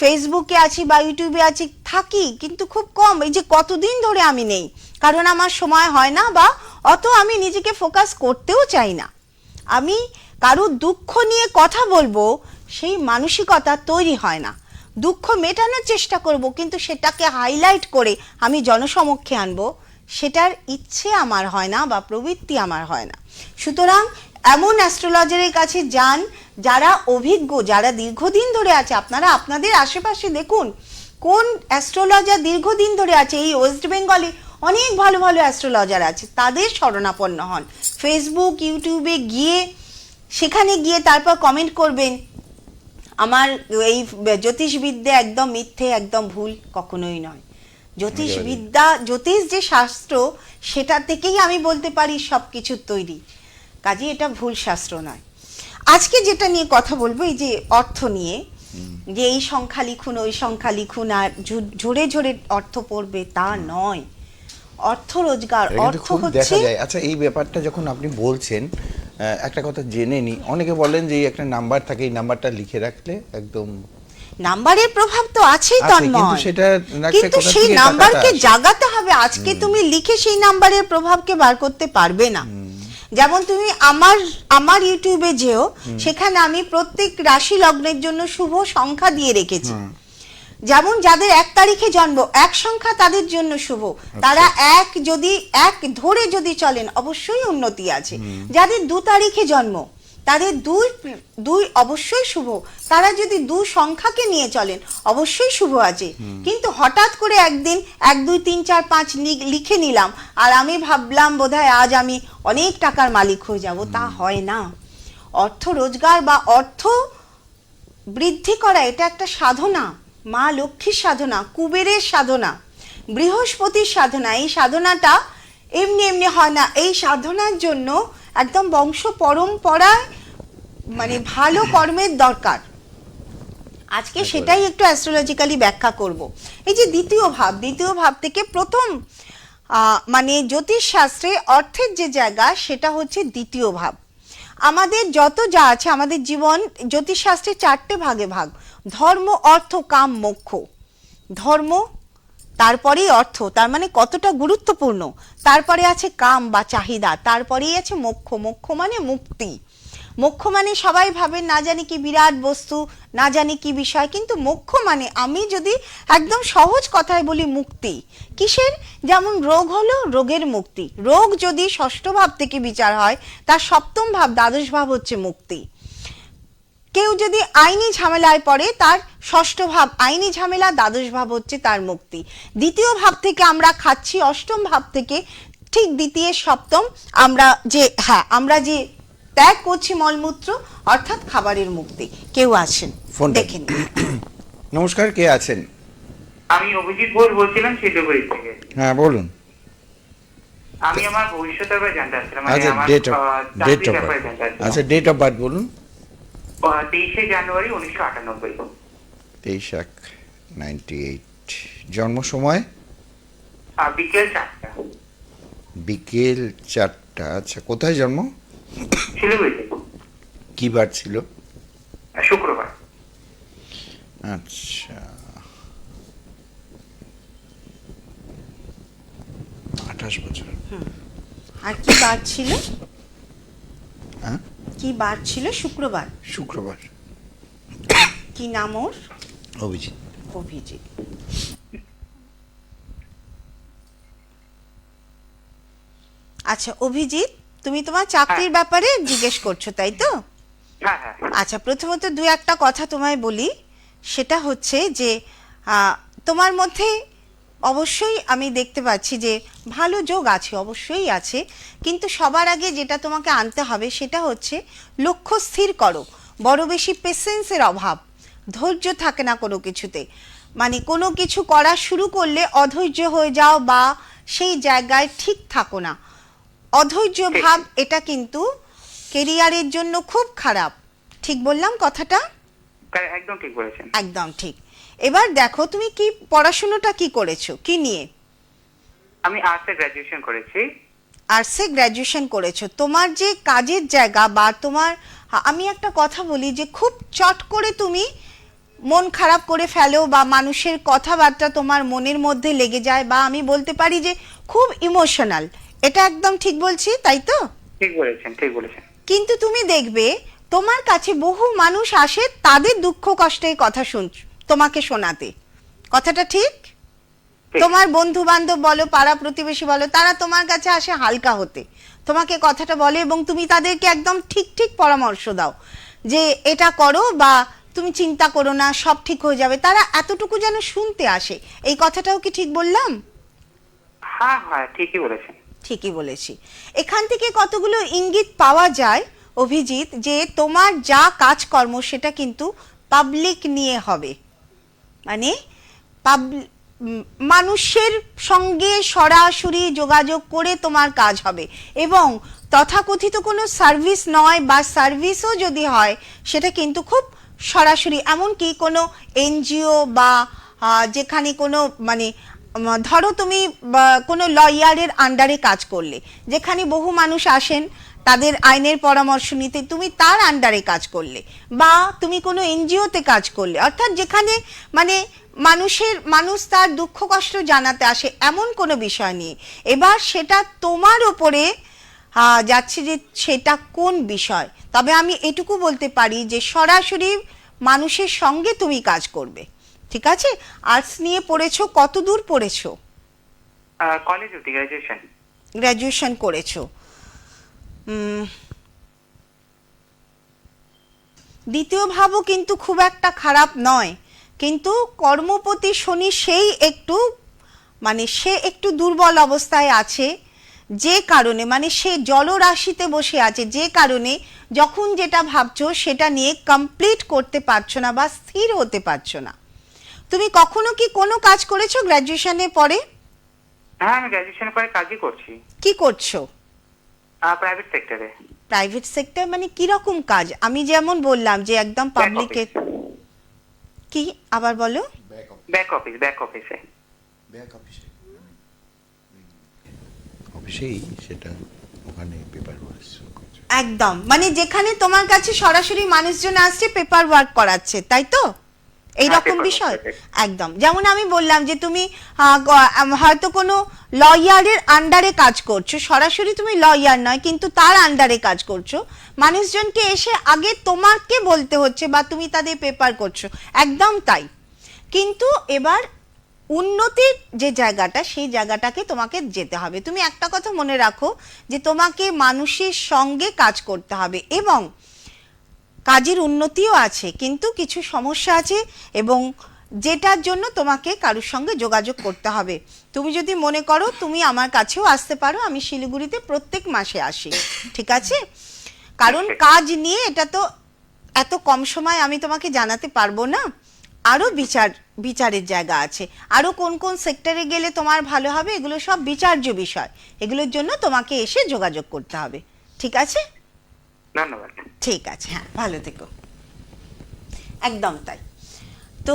ফেসবুকে আছি বা ইউটিউবে আছি, থাকি কিন্তু খুব কম, এই যে কতদিন ধরে আমি নেই, কারণ আমার সময় হয় না বা অত আমি নিজেকে ফোকাস করতেও চাই না। আমি কারোর দুঃখ নিয়ে কথা বলবো সেই মানসিকতা তৈরি হয় না। দুঃখ মেটানোর চেষ্টা করব, কিন্তু সেটাকে হাইলাইট করে আমি জনসমক্ষে আনবো, সেটার ইচ্ছে আমার হয় না বা প্রবৃত্তি আমার হয় না। সুতরাং এমন অ্যাস্ট্রোলজারের কাছে যান যারা অভিজ্ঞ, যারা দীর্ঘদিন ধরে আছে। আপনারা আপনাদের আশেপাশে দেখুন কোন অ্যাস্ট্রোলজার দীর্ঘদিন ধরে আছে। এই ওয়েস্ট বেঙ্গলে অনেক ভালো ভালো অ্যাস্ট্রোলজার আছে, তাদের শরণাপন্ন হন। ফেসবুক ইউটিউবে গিয়ে, সেখানে গিয়ে তারপর কমেন্ট করবেন আমার এই জ্যোতিষবিদ্যা একদম মিথ্যে, একদম ভুল, কখনোই নয়। জ্যোতিষবিদ্যা, জ্যোতিষ যে শাস্ত্র, সেটা থেকেই আমি বলতে পারি সব কিছুর তৈরি, কাজে এটা ভুল শাস্ত্র নয়। আজকে যেটা নিয়ে কথা বলবো, এই যে অর্থ নিয়ে, যে এই সংখ্যা লিখুন, ওই সংখ্যা লিখুন আর ঝরে ঝরে অর্থ পড়বে, তা নয়। অর্থ রোজগার, অর্থ হচ্ছে দেখা যায়। আচ্ছা, এই ব্যাপারটা যখন আপনি বলছেন, একটা কথা জেনে নি, অনেকে বলেন যে একটা নাম্বার থাকে, এই নাম্বারটা লিখে রাখলে একদম। নাম্বারের প্রভাব তো আছেই, কিন্তু সেটা কিন্তু সেই নাম্বারকে জাগাতে হবে। আজকে তুমি লিখে সেই নাম্বারের প্রভাবকে বার করতে পারবে না। যেমন তুমি আমার ইউটিউবে যেও, সেখানে আমি প্রত্যেক রাশি লগ্নের জন্য শুভ সংখ্যা দিয়ে রেখেছি। যেমন যাদের 1 তারিখে জন্ম, 1 সংখ্যা তাদের জন্য শুভ, তারা এক ধরে যদি চলেন অবশ্যই উন্নতি আছে। যাদের 2 তারিখে জন্ম, তাদের দুই অবশ্যই শুভ, তারা যদি 2 সংখ্যাকে নিয়ে চলেন অবশ্যই শুভ আছে। কিন্তু হঠাৎ করে একদিন 1 2 3 4 5 লিখে নিলাম আর আমি ভাবলাম বোধহয় আজ আমি অনেক টাকার মালিক হয়ে যাব, তা হয় না। অর্থ রোজগার বা অর্থ বৃদ্ধি করা এটা একটা সাধনা, মা লক্ষ্মীর সাধনা, কুবেরের সাধনা, বৃহস্পতির সাধনা। এই সাধনাটা এমনি এমনি হয় না। এই সাধনার জন্য একদম বংশ পরম্পরায় মানে ভালো কর্মের দরকার। আজকে সেটাই একটু অ্যাস্ট্রোলজিক্যালি ব্যাখ্যা করব। এই যে দ্বিতীয় ভাব থেকে প্রথম মানে জ্যোতিষ শাস্ত্রে অর্থের যে জায়গা, সেটা হচ্ছে দ্বিতীয় ভাব। আমাদের যত যা আছে, আমাদের জীবন জ্যোতিষশাস্ত্রে 4টে ভাগে ভাগ: ধর্ম, অর্থ, কাম, মোক্ষ। ধর্ম, তারপরেই অর্থ, তার মানে কতটা গুরুত্বপূর্ণ, তারপরে আছে কাম বা চাহিদা, তারপরেই আছে মোক্ষ। মোক্ষ মানে মুক্তি। মোক্ষ মানে সবাই ভাবে না জানি কি বিরাট বস্তু, না জানি কি বিষয়, কিন্তু মোক্ষ মানে আমি যদি একদম সহজ কথায় বলি, মুক্তি। কিসের? যেমন রোগ হলো, রোগের মুক্তি। রোগ যদি 6ষ্ঠ ভাব থেকে বিচার হয়, তার 7ম ভাব, দ্বাদশ ভাব হচ্ছে মুক্তি। কেউ যদি আইনি ঝামেলায় পড়ে, তার 6ষ্ঠ ভাব আইনি ঝামেলা, দ্বাদশ ভাব হচ্ছে তার মুক্তি। দ্বিতীয় ভাব থেকে আমরা খাচ্ছি, 8ম ভাব থেকে ঠিক দ্বিতীয় সপ্তম আমরা যে ত্যাগ করছি মলমূত্র, অর্থাৎ খাবারের মুক্তি। কেউ আছেন, দেখেন। নমস্কার, কে আছেন? আমি অভিজিৎ ঘোষ বলছিলাম শিলিগুড়ি থেকে। হ্যাঁ, বলুন। আমি আমার ভবিষ্যতের ব্যাপারে জানতে চাচ্ছিলাম, আচ্ছা, ডেট অফ বার্থ বলুন। 23শে জানুয়ারি 1998। 23/98। জন্ম সময়? বিকেল 4টা। বিকেল 4টা। আচ্ছা, কোথায় জন্ম? শিলিগুড়িতে। কি বার ছিল? শুক্রবার। আচ্ছা, 28 বছর। আর কি বার ছিল? হ্যাঁ, কি বার ছিল? শুক্রবার। শুক্রবার। কি নাম ওর? অভিজিৎ। অভিজিৎ। আচ্ছা অভিজিৎ, তুমি তোমার চাকরির ব্যাপারে জিজ্ঞেস করছো তাই তো? হ্যাঁ হ্যাঁ আচ্ছা, প্রথমত দু একটা কথা তোমায় বলি, সেটা হচ্ছে যে তোমার মধ্যে অবশ্যই আমি দেখতে পাচ্ছি যে ভালো যোগ আছে, অবশ্যই আছে, কিন্তু সবার আগে যেটা তোমাকে আনতে হবে সেটা হচ্ছে লক্ষ্য স্থির করো। বড় বেশি পেশেন্সের অভাব, ধৈর্য থাকে না কোনো কিছুতে, মানে কোনো কিছু করা শুরু করলে অধৈর্য হয়ে যাও বা সেই জায়গায় ঠিক থাকো না। অধৈর্য ভাব এটা কিন্তু কেরিয়ারের জন্য খুব খারাপ। ঠিক বললাম কথাটা? একদম ঠিক বলেছেন। একদম ঠিক। এবার দেখো তুমি কি পড়াশোনাটা কি করেছো, কি নিয়ে? আমি আর্টসে গ্রাজুয়েশন করেছি। আর্টসে গ্র্যাজুয়েশন করেছো। তোমার যে কাজের জায়গা বা তোমার, আমি একটা কথা বলি যে খুব চট করে তুমি মন খারাপ করে ফেলো বা মানুষের কথাবার্তা তোমার মনের মধ্যে লেগে যায়, বা আমি বলতে পারি যে খুব ইমোশনাল। এটা একদম ঠিক বলছি তাই তো? ঠিক বলেছেন, ঠিক বলেছেন। কিন্তু তুমি দেখবে তোমার কাছে বহু মানুষ আসে তাদের দুঃখ কষ্টের কথা তোমাকে শোনাতে। কথাটা ঠিক? ঠিক। তোমার বন্ধু বান্ধব বলো, পাড়া প্রতিবেশী বলো, তারা তোমার কাছে আসে হালকা হতে, তোমাকে কথাটা বলে এবং তুমি তাদেরকে একদম ঠিক ঠিক পরামর্শ দাও যে এটা করো বা তুমি চিন্তা করো না, সব ঠিক হয়ে যাবে। তারা এতটুকু যেন শুনতে আসে। এই কথাটাও কি ঠিক বললাম? হ্যাঁ হ্যাঁ ঠিকই বলেছেন। ঠিকই বলেছি। এখান থেকে কতগুলো ইঙ্গিত পাওয়া যায় অভিজিৎ যে তোমার যা কাজকর্ম সেটা কিন্তু পাবলিক নিয়ে হবে, মানে মানুষের সঙ্গে সরাসরি যোগাযোগ করে তোমার কাজ হবে, এবং তথাকথিত কোনো সার্ভিস নয়, বা সার্ভিসও যদি হয় সেটা কিন্তু খুব সরাসরি, এমনকি কোনো এনজিও বা যেখানে কোনো মানে ধরো তুমি কোনো লয়ারের আন্ডারে কাজ করলে, যেখানে বহু মানুষ আসেন তাদের আইনের পরামর্শ নিতে, তুমি তার আন্ডারে কাজ করলে, বা তুমি কোনো এনজিওতে কাজ করলে, অর্থাৎ যেখানে মানে মানুষ তার দুঃখ কষ্ট জানাতে আসে এমন কোনো বিষয় নিয়ে। এবার সেটা তোমার ওপরে যাচ্ছে যে সেটা কোন বিষয়। তবে আমি এটুকু বলতে পারি যে সরাসরি মানুষের সঙ্গে তুমি কাজ করবে। ঠিক আছে? আর্টস নিয়ে পড়েছো, কত দূর পড়েছো? কলেজ অবধি গ্রাজুয়েশন। গ্র্যাজুয়েশন করেছো। দ্বিতীয় ভাবও কিন্তু খুব একটা খারাপ নয়, কিন্তু কর্মপতি শনি সেই একটু মানে সে একটু দুর্বল অবস্থায় আছে, যে কারণে মানে সে জলরাশিতে বসে আছে, যে কারণে যখন যেটা ভাবছো সেটা নিয়ে কমপ্লিট করতে পারছো না বা স্থির হতে পারছো না। তুমি কখনো কি কোনো কাজ করেছো গ্র্যাজুয়েশনের পরে? হ্যাঁ আমি গ্রাজুয়েশনের পরে কাজই করছি। কি করছো? প্রাইভেট সেক্টরে। প্রাইভেট সেক্টর মানে কি রকম কাজ? আমি যেমন বললাম যে একদম পাবলিকের। কি আবার বলো? ব্যাক অফিসে। অফিসেই সেটা, ওখানে পেপার ওয়ার্ক। একদম, মানে যেখানে তোমার কাছে সরাসরি মানুষজন আসছে পেপার ওয়ার্ক করাচ্ছে, তাই তো? এইরকম বিষয় একদম। যেমন আমি বললাম যে তুমি হয়তো কোনো লয়ারের আন্ডারে কাজ করছো, সরাসরি তুমি লয়ার নয় কিন্তু তার আন্ডারে কাজ করছো, মানুষজনকে এসে আগে তোমাকে বলতে হচ্ছে বা তুমি তাদের পেপার করছো, একদম তাই। কিন্তু এবার উন্নতির যে জায়গাটা, সেই জায়গাটাকে তোমাকে যেতে হবে। তুমি একটা কথা মনে রাখো যে তোমাকে মানুষের সঙ্গে কাজ করতে হবে, এবং কাজের উন্নতিও আছে, কিন্তু কিছু সমস্যা আছে, এবং যেটার জন্য তোমাকে কারোর সঙ্গে যোগাযোগ করতে হবে। তুমি যদি মনে করো তুমি আমার কাছেও আসতে পারো, আমি শিলিগুড়িতে প্রত্যেক মাসে আসি, ঠিক আছে? কারণ কাজ নিয়ে এটা তো এত কম সময় আমি তোমাকে জানাতে পারবো না, আরও বিচারের জায়গা আছে, আরও কোন কোন সেক্টরে গেলে তোমার ভালো হবে, এগুলো সব বিচার্য বিষয়, এগুলোর জন্য তোমাকে এসে যোগাযোগ করতে হবে, ঠিক আছে? ধন্যবাদ। ঠিক আছে, হ্যাঁ ভালো থেকো। একদম তাই। তো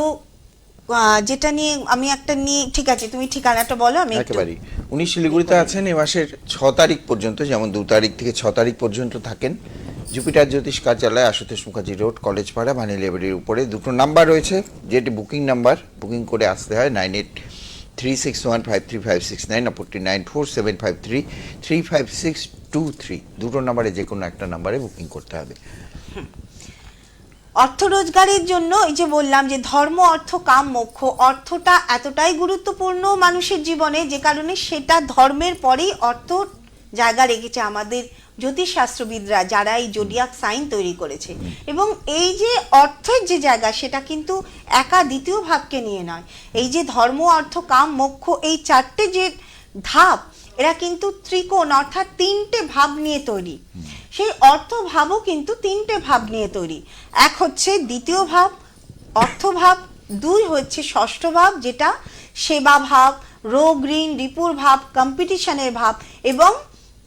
যেটা নিয়ে আমি একটা নিয়ে, ঠিক আছে তুমি ঠিকানাটা বলো। আমি একেবারেই উনি শিলিগুড়িতে আছেন এ মাসের 6 তারিখ পর্যন্ত, যেমন 2 তারিখ থেকে 6 তারিখ পর্যন্ত থাকেন। জুপিটার জ্যোতিষ কার্যালয়, আশুতোষ মুখার্জি রোড, কলেজপাড়া, বাণী লাইব্রেরির উপরে। দুটো নাম্বার রয়েছে, যেটি বুকিং নাম্বার, বুকিং করে আসতে হয় 9836153569, অপরটি 9475335623। দুটো নাম্বারে যে কোনো একটা নাম্বারে বুকিং করতে হবে। অর্থ রোজগারের জন্য এই যে বললাম যে ধর্ম অর্থ কাম মোক্ষ, অর্থটা এতটাই গুরুত্বপূর্ণ মানুষের জীবনে, যে কারণে সেটা ধর্মের পরেই অর্থ জায়গা রেখেছে আমাদের জ্যোতিষশাস্ত্রবিদরা, যারা এই জোডিয়াক সাইন তৈরি করেছে। এবং এই যে অর্থের যে জায়গা, সেটা কিন্তু একা দ্বিতীয় ভাবকে নিয়ে নয়। এই যে ধর্ম, অর্থ, কাম, মোক্ষ, এই চারটে যে ধাপ, এরা কিন্তু ত্রিকোণ অর্থাৎ তিনটে ভাব নিয়ে তৈরি। সেই অর্থ ভাবও কিন্তু তিনটে ভাব নিয়ে তৈরি। এক হচ্ছে দ্বিতীয় ভাব, অর্থ ভাব। দুই হচ্ছে ষষ্ঠ ভাব, যেটা সেবা ভাব, রোগ ঋণ রিপুর ভাব, কম্পিটিশনের ভাব। এবং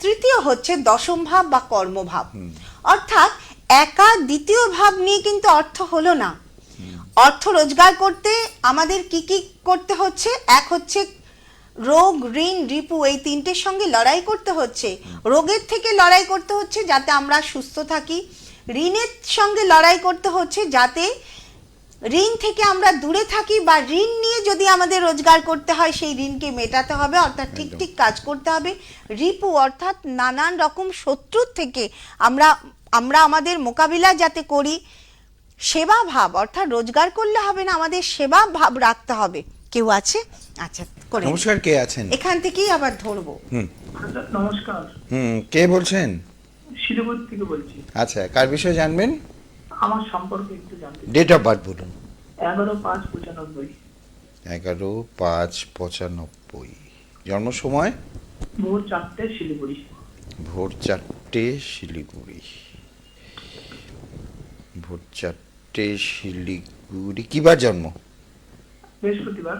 তৃতীয় হচ্ছে দশম ভাব বা কর্মভাব। অর্থাৎ একা দ্বিতীয় ভাব নিয়ে কিন্তু অর্থ হলো না। অর্থ রোজগার করতে আমাদের কি কি করতে হচ্ছে? এক হচ্ছে রোগ ঋণ রিপু, এই তিনটের সঙ্গে লড়াই করতে হচ্ছে। রোগের থেকে লড়াই করতে হচ্ছে যাতে আমরা সুস্থ থাকি। ঋণের সঙ্গে লড়াই করতে হচ্ছে যাতে ঋণ থেকে আমরা দূরে থাকি, বা ঋণ নিয়ে যদি আমাদের রোজগার করতে হয় সেই ঋণকে মেটাতে হবে, অর্থাৎ ঠিক ঠিক কাজ করতে হবে। রিপু অর্থাৎ নানান রকম শত্রুর থেকে আমরা আমাদের মোকাবিলা যাতে করি। সেবা ভাব অর্থাৎ রোজগার করলে হবে না, আমাদের সেবা ভাব রাখতে হবে। কেউ আছে? আচ্ছা, করে নমস্কার, কে আছেন? এখান থেকেই আবার ধরবো। নমস্কার, কে বলছেন? শিলিগুড়ি থেকে বলছি। আচ্ছা, কার বিষয়ে জানবেন? আমার সম্পর্কে একটু জানতে চাই। ডেট অফ বার্থ বলুন। 11/5/95। 11/5/95। জন্ম সময়? ভোর 4টে, শিলিগুড়ি। ভোর 4টে, শিলিগুড়ি। ভোর 4টে, শিলিগুড়ি। কিবার জন্ম? বৃহস্পতিবার।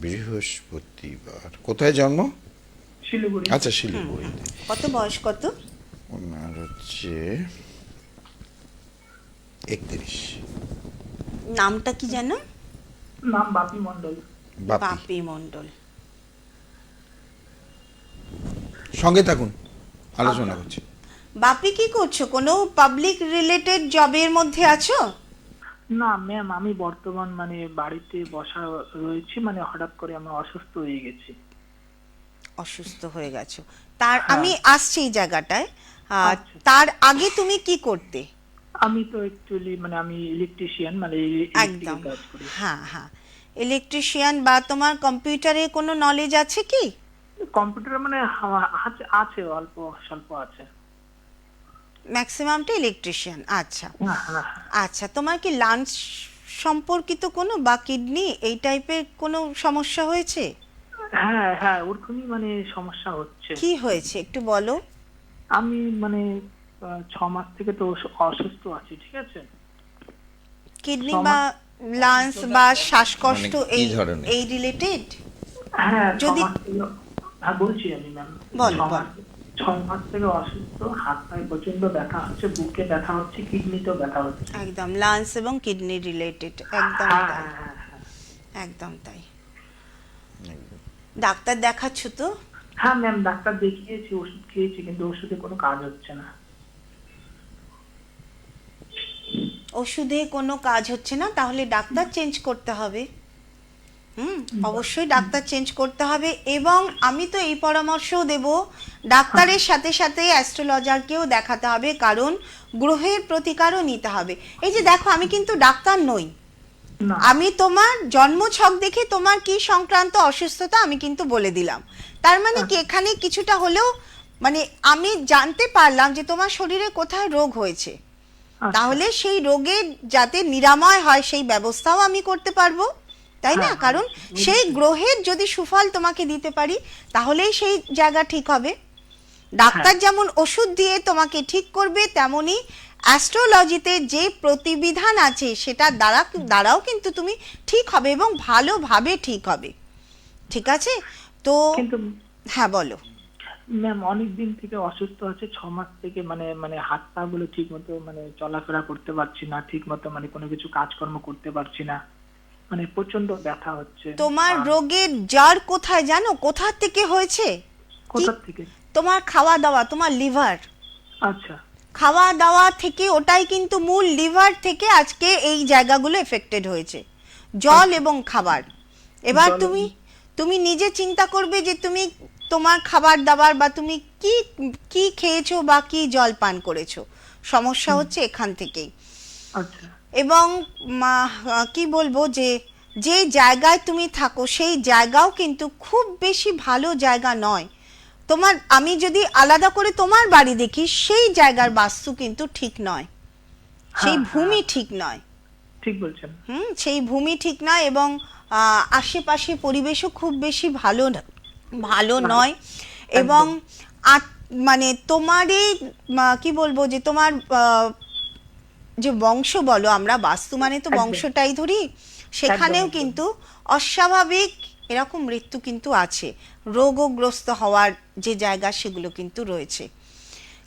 বৃহস্পতিবার। কোথায় জন্ম? শিলিগুড়ি। আচ্ছা, শিলিগুড়িতে। কত বয়স কত? ওনার হচ্ছে 31। নামটা কি জানো? নাম বাপি মণ্ডল। বাপি। বাপি মণ্ডল। সঙ্গে থাকুন, আলোচনা করছি। বাপি, কি করছো? কোনো পাবলিক রিলেটেড জবের মধ্যে আছো? না ম্যাম, আমি বর্তমান মানে বাড়িতে বসা রয়েছি, মানে হঠাৎ করে আমি অসুস্থ হয়ে গেছি। অসুস্থ হয়ে গেছো? তার আমি আসছি এই জায়গাটায়। আচ্ছা। তার আগে তুমি কি করতে? আমি তো অ্যাকচুয়ালি মানে আমি ইলেকট্রিশিয়ান, মানে একদম, কাজ করি। হ্যাঁ হ্যাঁ, ইলেকট্রিশিয়ান। বা তোমার কম্পিউটারে কোনো নলেজ আছে কি? কম্পিউটার মানে আছে, আছে অল্প স্বল্প আছে। ম্যাক্সিমামটা ইলেকট্রিশিয়ান। আচ্ছা হ্যাঁ হ্যাঁ। আচ্ছা, তোমার কি লাঞ্চ সম্পর্কিত কোনো বা কিডনি এই টাইপের কোনো সমস্যা হয়েছে? হ্যাঁ হ্যাঁ, ওরকমই মানে সমস্যা হচ্ছে। কি হয়েছে একটু বলো। আমি মানে 6 মাস থেকে তো অসুস্থ আছি, ঠিক আছে? কিডনি বা লাংস বা শ্বাসকষ্ট, মানে কি এই ধরনের? এই রিলেটেড? হ্যাঁ, যদি- 6 মাস থেকে। হ্যাঁ বলছি আমি ম্যাম। বলো, 6 মাস থেকে অসুস্থ, হাত পায়ে প্রচন্ড ব্যথা হচ্ছে, বুকে ব্যথা হচ্ছে, কিডনিতেও ব্যথা হচ্ছে। একদম লাংস এবং কিডনি রিলেটেড, একদম হ্যাঁ তাই, হ্যাঁ হ্যাঁ হ্যাঁ। একদম তাই। ডাক্তার দেখাচ্ছ তো? হ্যাঁ ম্যাম, ডাক্তার দেখিয়েছি, ওষুধ খেয়েছি, কিন্তু ওষুধে কোনো কাজ হচ্ছে না। ওষুধে কোনো কাজ হচ্ছে না, তাহলে ডাক্তার চেঞ্জ করতে হবে। অবশ্যই ডাক্তার চেঞ্জ করতে হবে। এবং আমি তো এই পরামর্শও দেব, ডাক্তারের সাথে সাথে অ্যাস্ট্রোলজারকেও দেখাতে হবে, কারণ গ্রহের প্রতিকারও নিতে হবে। এই যে দেখো, আমি কিন্তু ডাক্তার নই, না। আমি তোমার জন্মছক দেখে তোমার কি সংক্রান্ত অসুস্থতা আমি কিন্তু বলে দিলাম। তার মানে কি, এখানে কিছুটা হলেও মানে আমি জানতে পারলাম যে তোমার শরীরে কোথায় রোগ হয়েছে। আচ্ছা। তাহলে সেই রোগের যাতে নিরাময় হয় সেই ব্যবস্থাও আমি করতে পারবো, তাই না? হ্যাঁ, কারণ সেই গ্রহের যদি সুফল তোমাকে দিতে পারি, তাহলেই সেই জায়গা ঠিক হবে। ডাক্তার যেমন ওষুধ দিয়ে তোমাকে ঠিক করবে, তেমনি অ্যাস্ট্রোলজিতে যে প্রতিবিধান আছে সেটা দ্বারাও কিন্তু তুমি ঠিক হবে, এবং ভালোভাবে ঠিক হবে। ঠিক আছে তো? কিন্তু হ্যাঁ বলো। ম্যাম, অনেক দিন থেকে অসুস্থ আছে, 6 মাস থেকে মানে মানে হাত পা গুলো ঠিক মতো মানে চলাফেরা করতে পারছি না, ঠিক মতো মানে কোনো কিছু কাজকর্ম করতে পারছি না, মানে প্রচন্ড ব্যথা হচ্ছে। তোমার রোগের জড় কোথায় জানো? কোথা থেকে হয়েছে? কোথা থেকে? তোমার খাওয়া দাওয়া, তোমার লিভার। আচ্ছা। খাওয়া দাওয়া থেকে, ওটাই কিন্তু মূল। লিভার থেকে আজকে এই জায়গাগুলো এফেক্টেড হয়েছে, জল এবং খাবার। এবার তুমি নিজে চিন্তা করবে যে তুমি তোমার খাবার দাবার বা তুমি কি কি খেয়েছো বা কি জল পান করেছো। সমস্যা হচ্ছে এখান থেকেই। আচ্ছা। এবং কি বলবো, যে যে জায়গায় তুমি থাকো সেই জায়গাও কিন্তু খুব বেশি ভালো জায়গা নয়। তোমার, আমি যদি আলাদা করে তোমার বাড়ি দেখি, সেই জায়গার বাস্তু কিন্তু ঠিক নয়, সেই হ্যাঁ, ভূমি ঠিক নয়। ঠিক বলছেন। সেই ভূমি ঠিক নয়, এবং আশেপাশে পরিবেশও খুব বেশি ভালো নয়। এবং মানে তোমার এই কি বলবো, যে তোমার যে বংশ বলো, আমরা বাস্তু মানে তো একদম। বংশটাই ধরি, সেখানেও একদম। কিন্তু অস্বাভাবিক এরকম মৃত্যু কিন্তু আছে, রোগগ্রস্ত হওয়ার যে জায়গা সেগুলো কিন্তু রয়েছে।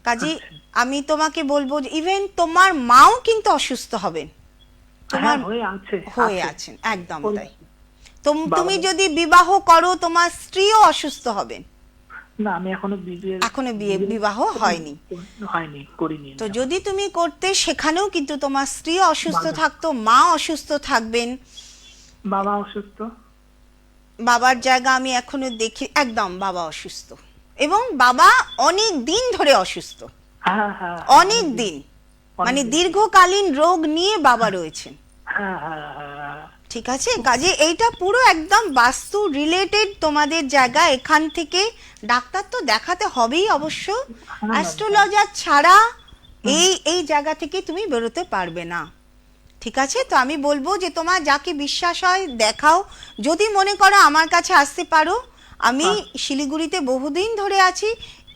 কাজে আমি তোমাকে বলবো যে ইভেন তোমার মাও কিন্তু অসুস্থ হবেন, তোমার হয়ে আছেন, একদম তাই। তুমি যদি বিবাহ করো, তোমার স্ত্রীও অসুস্থ হবেন। না, আমি এখনো বিবাহ হয়নি, করিনি। তো যদি তুমি করতে, সেখানেও কিন্তু তোমার স্ত্রী অসুস্থ থাকতো, মা অসুস্থ থাকবেন, বাবা অসুস্থ। বাবার জায়গা আমি এখনো দেখি, একদম বাবা অসুস্থ, এবং বাবা অনেক দিন ধরে অসুস্থ, হ্যাঁ হ্যাঁ, অনেক দিন, মানে দীর্ঘকালীন রোগ নিয়ে বাবা রয়েছেন। হ্যাঁ হ্যাঁ হ্যাঁ, ঠিক আছে, কাজে এইটা পুরো একদম বাস্তু রিলেটেড তোমাদের জায়গা। এখান থেকে ডাক্তার তো দেখাতে হবেই অবশ্য, অ্যাস্ট্রোলজার ছাড়া এই জায়গা থেকে তুমি বেরোতে পারবে না। ঠিক আছে, তো আমি বলবো যে তোমার যাকে বিশ্বাস হয় দেখাও। যদি মনে করো আমার কাছে আসতে পারো, আমি শিলিগুড়িতে বহুদিন ধরে আছি,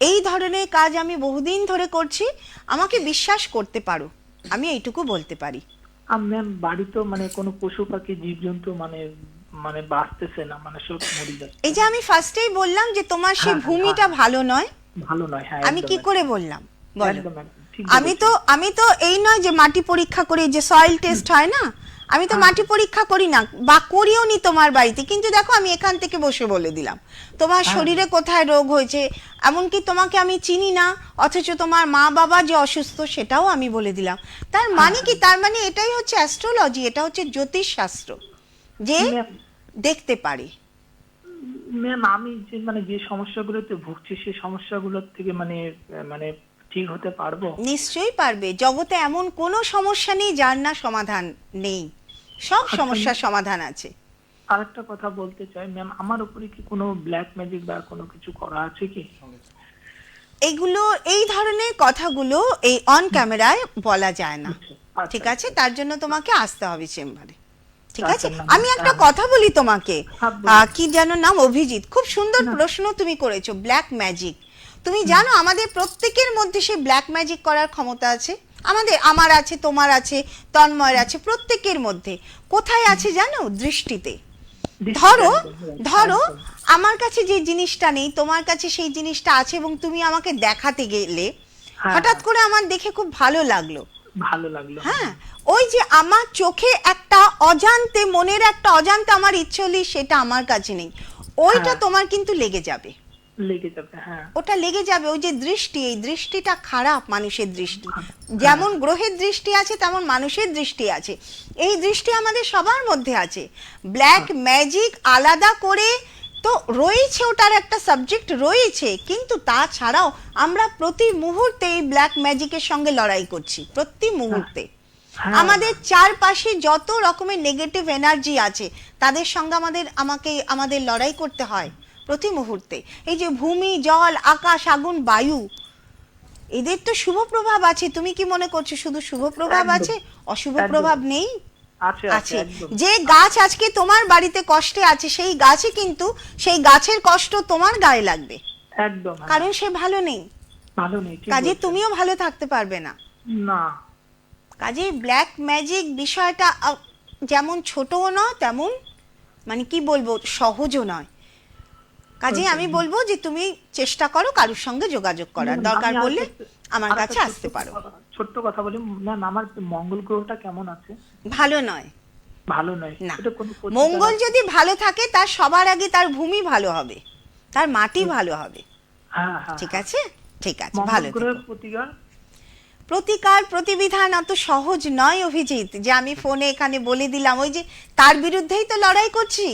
এই ধরনের কাজ আমি বহুদিন ধরে করছি, আমাকে বিশ্বাস করতে পারো, আমি এইটুকু বলতে পারি। ম্যাম, বাড়ি তো মানে কোনো পশু পাখি জীবজন্তু মানে বাঁচতেছে না, মানে সব মরে যাচ্ছে। এই যে আমি ফার্স্টেই বললাম যে তোমার সেই ভূমিটা ভালো নয়, হ্যাঁ, আমি কি করে বললাম বলো? একদম ঠিক আমি তো এই নয় যে মাটি পরীক্ষা করে, যে সয়েল টেস্ট হয় না, আমি তো মাটি পরীক্ষা করি না, বা করিও নি তোমার বাড়িতে, কিন্তু দেখো আমি এখান থেকে বসে বলে দিলাম তোমার শরীরে কোথায় রোগ হয়েছে। এমনকি তোমাকে আমি চিনি না, অথচ তোমার মা বাবা যে অসুস্থ সেটাও আমি বলে দিলাম। তার মানে কি, তার মানে এটাই হচ্ছে অ্যাস্ট্রোলজি, এটা হচ্ছে জ্যোতিষ শাস্ত্র, যে দেখতে পারে। ম্যাম, আমি যে মানে যে সমস্যাগুলোতে ভুগছি, সেই সমস্যাগুলোর থেকে মানে ঠিক হতে পারবো? নিশ্চয়ই পারবে। জগতে এমন কোনো সমস্যা নেই যার না সমাধান নেই, সব সমস্যার সমাধান আছে। আরেকটা কথা বলতে চাই ম্যাম, আমার উপরে কি কোনো ব্ল্যাক ম্যাজিক বা কোনো কিছু করা আছে কি? এইগুলো, এই ধরনের কথাগুলো এই অন ক্যামেরায় বলা যায় না, ঠিক আছে? তার জন্য তোমাকে আসতে হবে চেম্বারে, ঠিক আছে? আমি একটা কথা বলি তোমাকে, কি যেন নাম, অভিজিৎ, খুব সুন্দর প্রশ্ন তুমি করেছো, ব্ল্যাক ম্যাজিক। তুমি জানো আমাদের প্রত্যেকের মধ্যে সেই ব্ল্যাক ম্যাজিক করার ক্ষমতা আছে, আমার আছে, তোমার আছে, তন্ময়ের আছে, প্রত্যেকের মধ্যে। কোথায় আছে জানো? দৃষ্টিতে। ধরো আমার কাছে যে জিনিসটা নেই, তোমার কাছে সেই জিনিসটা আছে, এবং তুমি আমাকে দেখাতে গেলে, হঠাৎ করে আমার দেখে খুব ভালো লাগলো, হ্যাঁ, ওই যে আমার চোখে একটা অজান্তে, মনের একটা অজান্তে আমার ইচ্ছে হলি, সেটা আমার কাছে নেই, ওইটা তোমার কিন্তু লেগে যাবে, হ্যাঁ, ওটা লেগে যাবে। ওই যে দৃষ্টি, এই দৃষ্টিটা খারাপ, মানুষের দৃষ্টি, যেমন গ্রহের দৃষ্টি আছে তেমন মানুষের দৃষ্টি আছে, এই দৃষ্টি আমাদের সবার মধ্যে আছে। ব্ল্যাক ম্যাজিক আলাদা করে তো রয়েছে, ওটার একটা সাবজেক্ট রয়েছে, কিন্তু তাছাড়াও আমরা প্রতি মুহূর্তে এই ব্ল্যাক ম্যাজিকের সঙ্গে লড়াই করছি, প্রতি মুহূর্তে। আমাদের চারপাশে যত রকমের নেগেটিভ এনার্জি আছে, তাদের সঙ্গে আমাদের লড়াই করতে হয় প্রতি মুহূর্তে। এই যে ভূমি, জল, আকাশ, আগুন, বায়ু, এদের তো শুভ প্রভাব আছে। তুমি কি মনে করছো শুধু শুভ প্রভাব আছে, অশুভ প্রভাব নেই? আছে। যে গাছ আজকে তোমার বাড়িতে কষ্টে আছে, সেই গাছই কিন্তু, সেই গাছের কষ্ট তোমার গায়ে লাগবে, একদম, কারণ সে ভালো নেই, কাজে তুমিও ভালো থাকতে পারবে না। কাজে ব্ল্যাক ম্যাজিক বিষয়টা যেমন ছোটও নয়, তেমন মানে কি বলবো, সহজও নয়। কাজে আমি বলবো যে তুমি চেষ্টা করো কারোর সঙ্গে যোগাযোগ করার, দরকার পড়লে আমার কাছে আসতে পারো। ছোট্ট কথা বলি ম্যাম, আমার মঙ্গল গ্রহটা কেমন আছে? ভালো নয় না। এটা কোনো মঙ্গল যদি ভালো থাকে, তার সবার আগে তার ভূমি ভালো হবে, তার মাটি ভালো হবে, ঠিক আছে? ঠিক আছে, ভালো থেকো। প্রতিকার প্রতিবিধান অত সহজ নয় অভিজিৎ, যে আমি ফোনে এখানে বলে দিলাম, ওই যে তার বিরুদ্ধেই তো লড়াই করছি,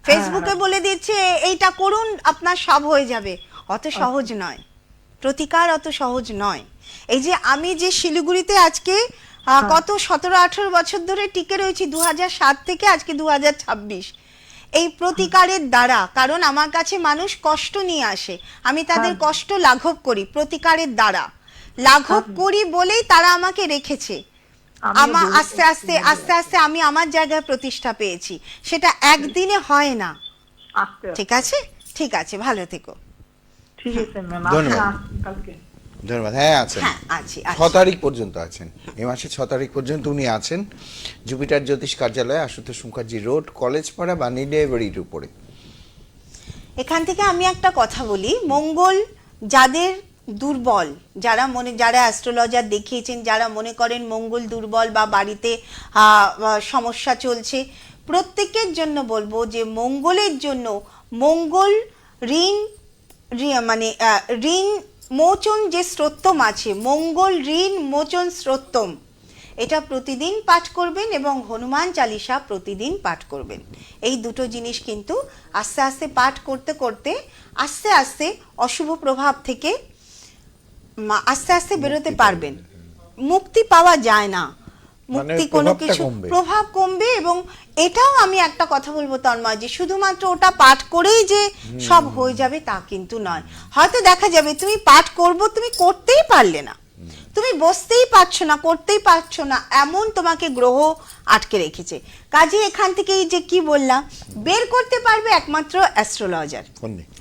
ফেসবুকে বলে দিচ্ছে এইটা করুন আপনার সব হয়ে যাবে, অত সহজ নয়, প্রতিকার অত সহজ নয়। এই যে আমি যে শিলিগুড়িতে আজকে কত 17-18 বছর ধরে টিকে রয়েছি, 2007 থেকে আজকে 2026, এই প্রতিকারের দ্বারা, কারণ আমার কাছে মানুষ কষ্ট নিয়ে আসে, আমি তাদের কষ্ট লাঘব করি প্রতিকারের দ্বারা, লাঘব করি বলেই তারা আমাকে রেখেছে। আমার আস্তে আস্তে আস্তে আস্তে আমি আমার জায়গায় প্রতিষ্ঠা পেয়েছি, সেটা একদিনে হয় না। আস্তে আস্তে। ঠিক আছে, ঠিক আছে, ভালো থেকো। ঠিক আছে ম্যাম, ধন্যবাদ। আসছি কালকে। ধন্যবাদ। হ্যাঁ আছেন, হ্যাঁ, আছি 6 তারিখ পর্যন্ত আছেন, এই মাসে 6 তারিখ পর্যন্ত উনি আছেন জুপিটার জ্যোতিষ কার্যালয়ে, আশুতোষ মুখার্জি রোড, কলেজ পাড়া বা নিডেবাড়ির উপরে। এখান থেকে আমি একটা কথা বলি, মঙ্গল যাদের দুর্বল, যারা অ্যাস্ট্রোলজার দেখিয়েছেন, যারা মনে করেন মঙ্গল দুর্বল বা বাড়িতে সমস্যা চলছে, প্রত্যেকের জন্য বলবো যে মঙ্গলের জন্য মঙ্গল ঋণ মোচন যে স্তোত্রম আছে, মঙ্গল ঋণ মোচন স্তোত্রম, এটা প্রতিদিন পাঠ করবেন এবং হনুমান চালিসা প্রতিদিন পাঠ করবেন। এই দুটো জিনিস কিন্তু আস্তে আস্তে পাঠ করতে করতে আস্তে আস্তে অশুভ প্রভাব থেকে আস্তে আস্তে বেরোতে পারবেন। মুক্তি পাওয়া যায় না, মুক্তি কোনো কিছু প্রভাব কমবে। এবং এটাও আমি একটা কথা বলবো তন্ময়, যে শুধুমাত্র ওটা পাঠ করেই যে সব হয়ে যাবে তা কিন্তু নয়। হয়তো দেখা যাবে তুমি পাঠ করবো, তুমি করতেই পারলে না, তুমি বসতেই পারছো না, করতেই পারছো না, এমন তোমাকে গ্রহ আটকে রেখেছে। কাজে এখান থেকে এই যে কি বললাম, বের করতে পারবে একমাত্র অ্যাস্ট্রোলজার।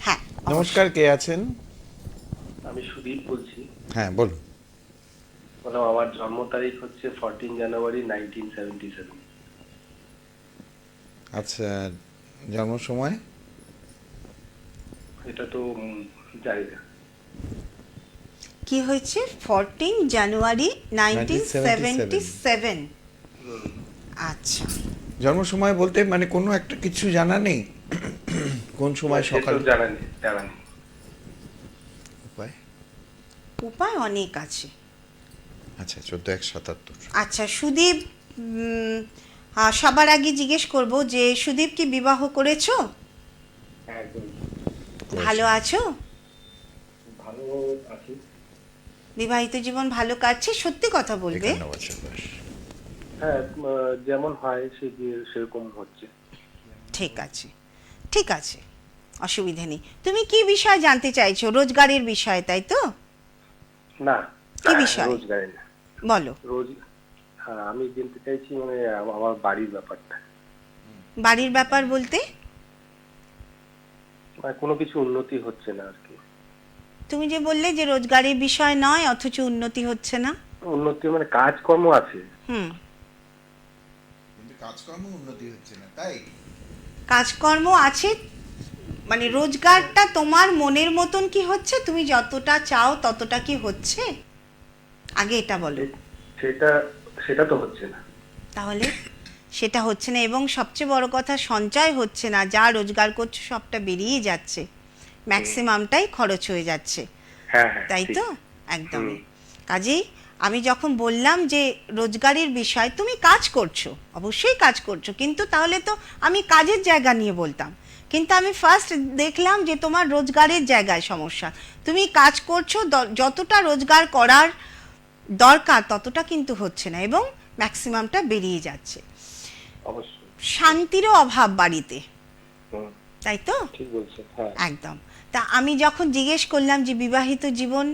হ্যাঁ, নমস্কার, কে আছেন? আমি সুদীপ বলছি। হ্যাঁ বলুন। বললাম আমার জন্ম তারিখ হচ্ছে 14 জানুয়ারি 1977। আচ্ছা, জন্ম সময়? এটা তো জানি না। কি হয়েছে? 14 জানুয়ারি 1977। আচ্ছা, জন্ম সময় বলতে মানে কোনো একটা কিছু জানা নেই? কোন সময় সকাল? জানা নেই। উপায়? উপায় অনেক আছে। আচ্ছা, 14/1/77। আচ্ছা সুদীপ, সবার আগে জিজ্ঞেস করব যে সুদীপ কি বিবাহ করেছো? একদম ভালো আছো? ভালো আছি। বিবাহিত জীবন ভালো কাটছে? সত্যি কথা বলবে? 51 বছর বয়স। হ্যাঁ, যেমন হয় সেরকম হচ্ছে। ঠিক আছে, ঠিক আছে, অসুবিধা নেই। তুমি কি বিষয় জানতে চাইছো? রোজগারের বিষয়, তাই তো? না, কি বিষয়? রোজগারে না। বলো। হ্যাঁ, আমি জানতে চাইছি মানে আমার বাড়ির ব্যাপারটা। বাড়ির ব্যাপার বলতে? মানে কোনো কিছু উন্নতি হচ্ছে না আর কি। তুমি যে বললে যে রোজগারের বিষয় নয়, অথচ উন্নতি হচ্ছে না। উন্নতি মানে কাজকর্ম আছে, কিন্তু কাজকর্ম উন্নতি হচ্ছে না, তাই? কাজকর্ম আছে, মানে রোজগারটা তোমার মনের মতন কি হচ্ছে? তুমি যতটা চাও ততটা কি হচ্ছে? আগে এটা বলো। সেটা তো হচ্ছে না। তাহলে সেটা হচ্ছে না, এবং সবচেয়ে বড় কথা সঞ্চয় হচ্ছে না। যা রোজগার করছো সবটা বেরিয়ে যাচ্ছে, ম্যাক্সিমামটাই খরচ হয়ে যাচ্ছে। হ্যাঁ, তাই তো? একদমই। কাজেই আমি যখন বললাম যে রোজগারের বিষয়, তুমি কাজ করছো, অবশ্যই কাজ করছো, কিন্তু তাহলে তো আমি কাজের জায়গা নিয়ে বলতাম, কিন্তু আমি ফার্স্ট দেখলাম যে তোমার রোজগারের জায়গায় সমস্যা। তুমি কাজ করছো, যতটা রোজগার করার দরকার ততটা কিন্তু হচ্ছে না, এবং ম্যাক্সিমামটা বেরিয়ে যাচ্ছে। অবশ্যই শান্তিরও অভাব বাড়িতে, তাই তো? ঠিক বলছেন। হ্যাঁ, একদম। তা আমি যখন জিজ্ঞেস করলাম যে বিবাহিত জীবন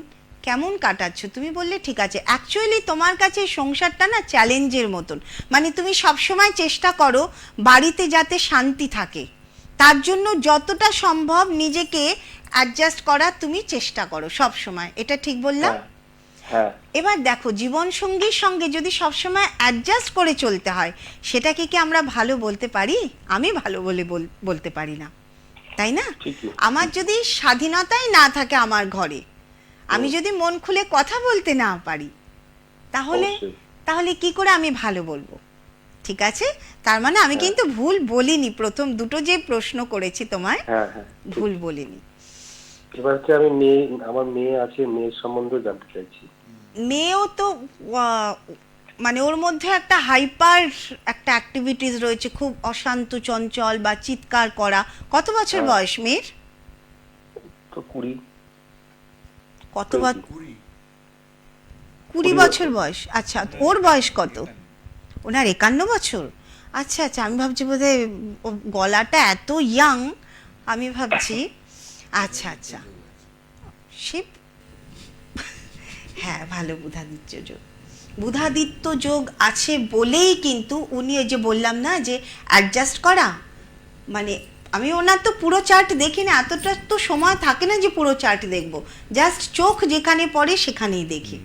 কেমন কাটাচ্ছ, তুমি বললে ঠিক আছে। অ্যাকচুয়ালি তোমার কাছে সংসারটা না চ্যালেঞ্জের মতন, মানে তুমি সবসময় চেষ্টা করো বাড়িতে যাতে শান্তি থাকে, তার জন্য যতটা সম্ভব নিজেকে অ্যাডজাস্ট করার তুমি চেষ্টা করো সব সময়। এটা ঠিক বললাম? হ্যাঁ। এবার দেখো, জীবন সঙ্গীর সঙ্গে যদি সবসময় অ্যাডজাস্ট করে চলতে হয়, সেটাকে কি আমরা ভালো বলতে পারি? আমি ভালো বলে বলতে পারি না, তাই না? আমার যদি স্বাধীনতাই না থাকে আমার ঘরে, আমি যদি মন খুলে কথা বলতে না পারি, তাহলে কি করে আমি ভালো বলবো? ঠিক আছে, তার মানে আমি কিন্তু ভুল বলিনি। প্রথম দুটো যে প্রশ্ন করেছি তোমায়, ভুল বলিনি। এবার কি আমার মেয়ে আছে, মেয়ের সম্বন্ধে জানতে চাইছি। মেয়েও তো মানে ওর মধ্যে একটা হাইপার একটা অ্যাক্টিভিটিস রয়েছে, খুব অশান্ত চঞ্চল বা চিৎকার করা। কত বছর বয়স মেয়ের? তো 20। কত বছর? 20 বছর বয়স। আচ্ছা, ওর বয়স কত? ওনার 51 বছর। আচ্ছা আচ্ছা, আমি ভাবছি বোধহয় গলাটা এত ইয়াং, আমি ভাবছি আচ্ছা আচ্ছা সে হ্যাঁ ভালো বুধাদিত্য যোগ, বুধাদিত্য যোগ আছে বলেই কিন্তু উনি ওই যে বললাম না যে অ্যাডজাস্ট করা, মানে আমি ওনার তো পুরো চার্ট দেখি না, এতটা তো সময় থাকে না যে পুরো চার্ট দেখব, জাস্ট চোখ যেখানে পড়ে সেখানেই দেখি।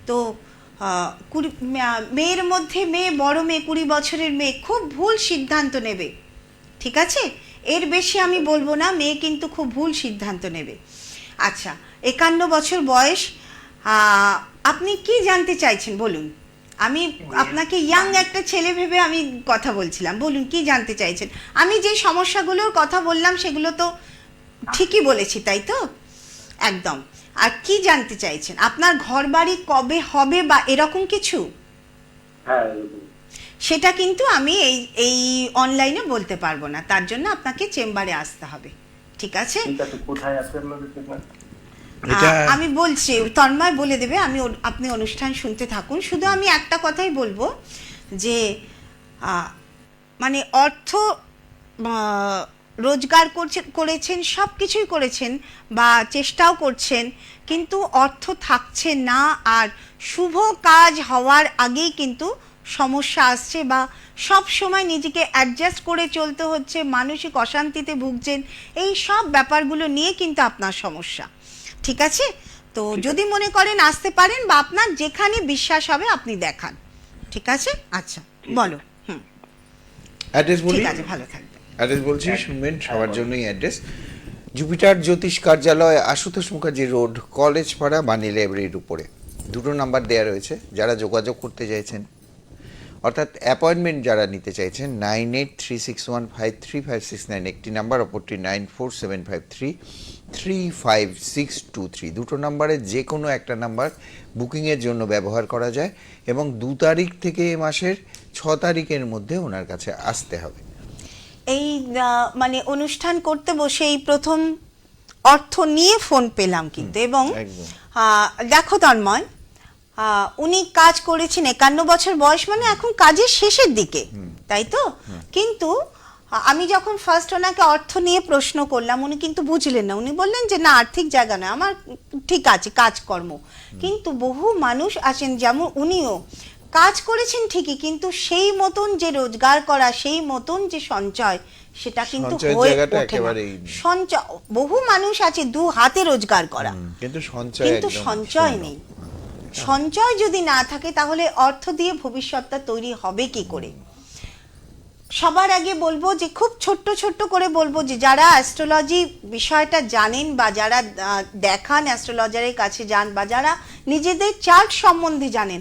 তো মেয়ের মধ্যে মেয়ে, বড় মেয়ে, 20 বছরের মেয়ে খুব ভুল সিদ্ধান্ত নেবে, ঠিক আছে, এর বেশি আমি বলবো না, মেয়ে কিন্তু খুব ভুল সিদ্ধান্ত নেবে। আচ্ছা, 51 বছর বয়স, আপনি কি জানতে চাইছেন বলুন? আমি আপনাকে ইয়াং একটা ছেলে ভেবে আমি কথা বলছিলাম, বলুন কি জানতে চাইছেন? আমি যে সমস্যাগুলোর কথা বললাম সেগুলো তো ঠিকই বলেছি, তাই তো? একদম। আর কি জানতে চাইছেন? আপনার ঘর বাড়ি কবে হবে বা এরকম কিছু? হ্যাঁ এরকম। সেটা কিন্তু আমি এই অনলাইনে বলতে পারবো না, তার জন্য আপনাকে চেম্বারে আসতে হবে, ঠিক আছে? ঠিক আছে, কোথায় আছে আপনাদের চেম্বার? আমি বলছি, তন্ময় বলে দেবে, আপনি অনুষ্ঠান শুনতে থাকুন। শুধু আমি একটা কথাই বলবো যে মানে অর্থ রোজগার করেছেন, সব কিছুই করেছেন বা চেষ্টাও করছেন, কিন্তু অর্থ থাকছে না, আর শুভ কাজ হওয়ার আগেই কিন্তু সমস্যা আসছে, বা সব সময় নিজেকে অ্যাডজাস্ট করে চলতে হচ্ছে, মানসিক অশান্তিতে ভুগছেন, এই সব ব্যাপারগুলো নিয়ে কিন্তু আপনার সমস্যা, ঠিক আছে? তো যদি মনে করেন আসতে পারেন, বা আপনার যেখানে বিশ্বাস হবে আপনি দেখান, ঠিক আছে? আচ্ছা বলো। অ্যাড্রেস বলি? ঠিক আছে, ভালো থাকবেন। অ্যাড্রেস বলছি, শুনবেন, সবার জন্যই অ্যাড্রেস। জুপিটার জ্যোতিষ কার্যালয়, আশুতোষ মুখার্জি রোড, কলেজ পাড়া, বাণী লাইব্রেরির উপরে। 2টো নাম্বার দেওয়া রয়েছে, যারা যোগাযোগ করতে চাইছেন, অর্থাৎ অ্যাপয়েন্টমেন্ট যারা নিতে চাইছেন, 9836153569 একটি নাম্বার, অপরটি 9475335623। 2টো নাম্বারে যে কোনো একটা নাম্বার বুকিংয়ের জন্য ব্যবহার করা যায়, এবং 2 তারিখ থেকে এ মাসের 6 তারিখের মধ্যে ওনার কাছে আসতে হবে। এই মানে অনুষ্ঠান করতে বসে এই প্রথম অর্থ নিয়ে ফোন পেলাম কিন্তু, এবং দেখো তন্ময়, উনি কাজ করেছেন, 51 বছর বয়স, মানে এখন কাজের শেষের দিকে, তাই তো? কিন্তু আমি যখন ফার্স্ট ওনাকে অর্থ নিয়ে প্রশ্ন করলাম, উনি কিন্তু বুঝলেন না, উনি বললেন যে না, আর্থিক জায়গা নয় আমার, ঠিক আছে কাজকর্ম। কিন্তু বহু মানুষ আছেন, যেমন উনিও কাজ করেছেন ঠিকই, কিন্তু সেই মতন যে রোজগার করা, সেই মতন যে সঞ্চয়, সেটা কিন্তু হয়ে ওঠে না। সঞ্চয়, বহু মানুষ আছে 2 হাতে রোজগার করা, কিন্তু সঞ্চয় নেই। সঞ্চয় যদি না থাকে তাহলে অর্থ দিয়ে ভবিষ্যৎটা তৈরি হবে কি করে? সবার আগে বলবো যে খুব ছোট্ট ছোট্ট করে বলবো যে যারা অ্যাস্ট্রোলজি বিষয়টা জানেন, বা যারা দেখান, অ্যাস্ট্রোলজারের কাছে যান, বা যারা নিজেদের চার্ট সম্বন্ধে জানেন,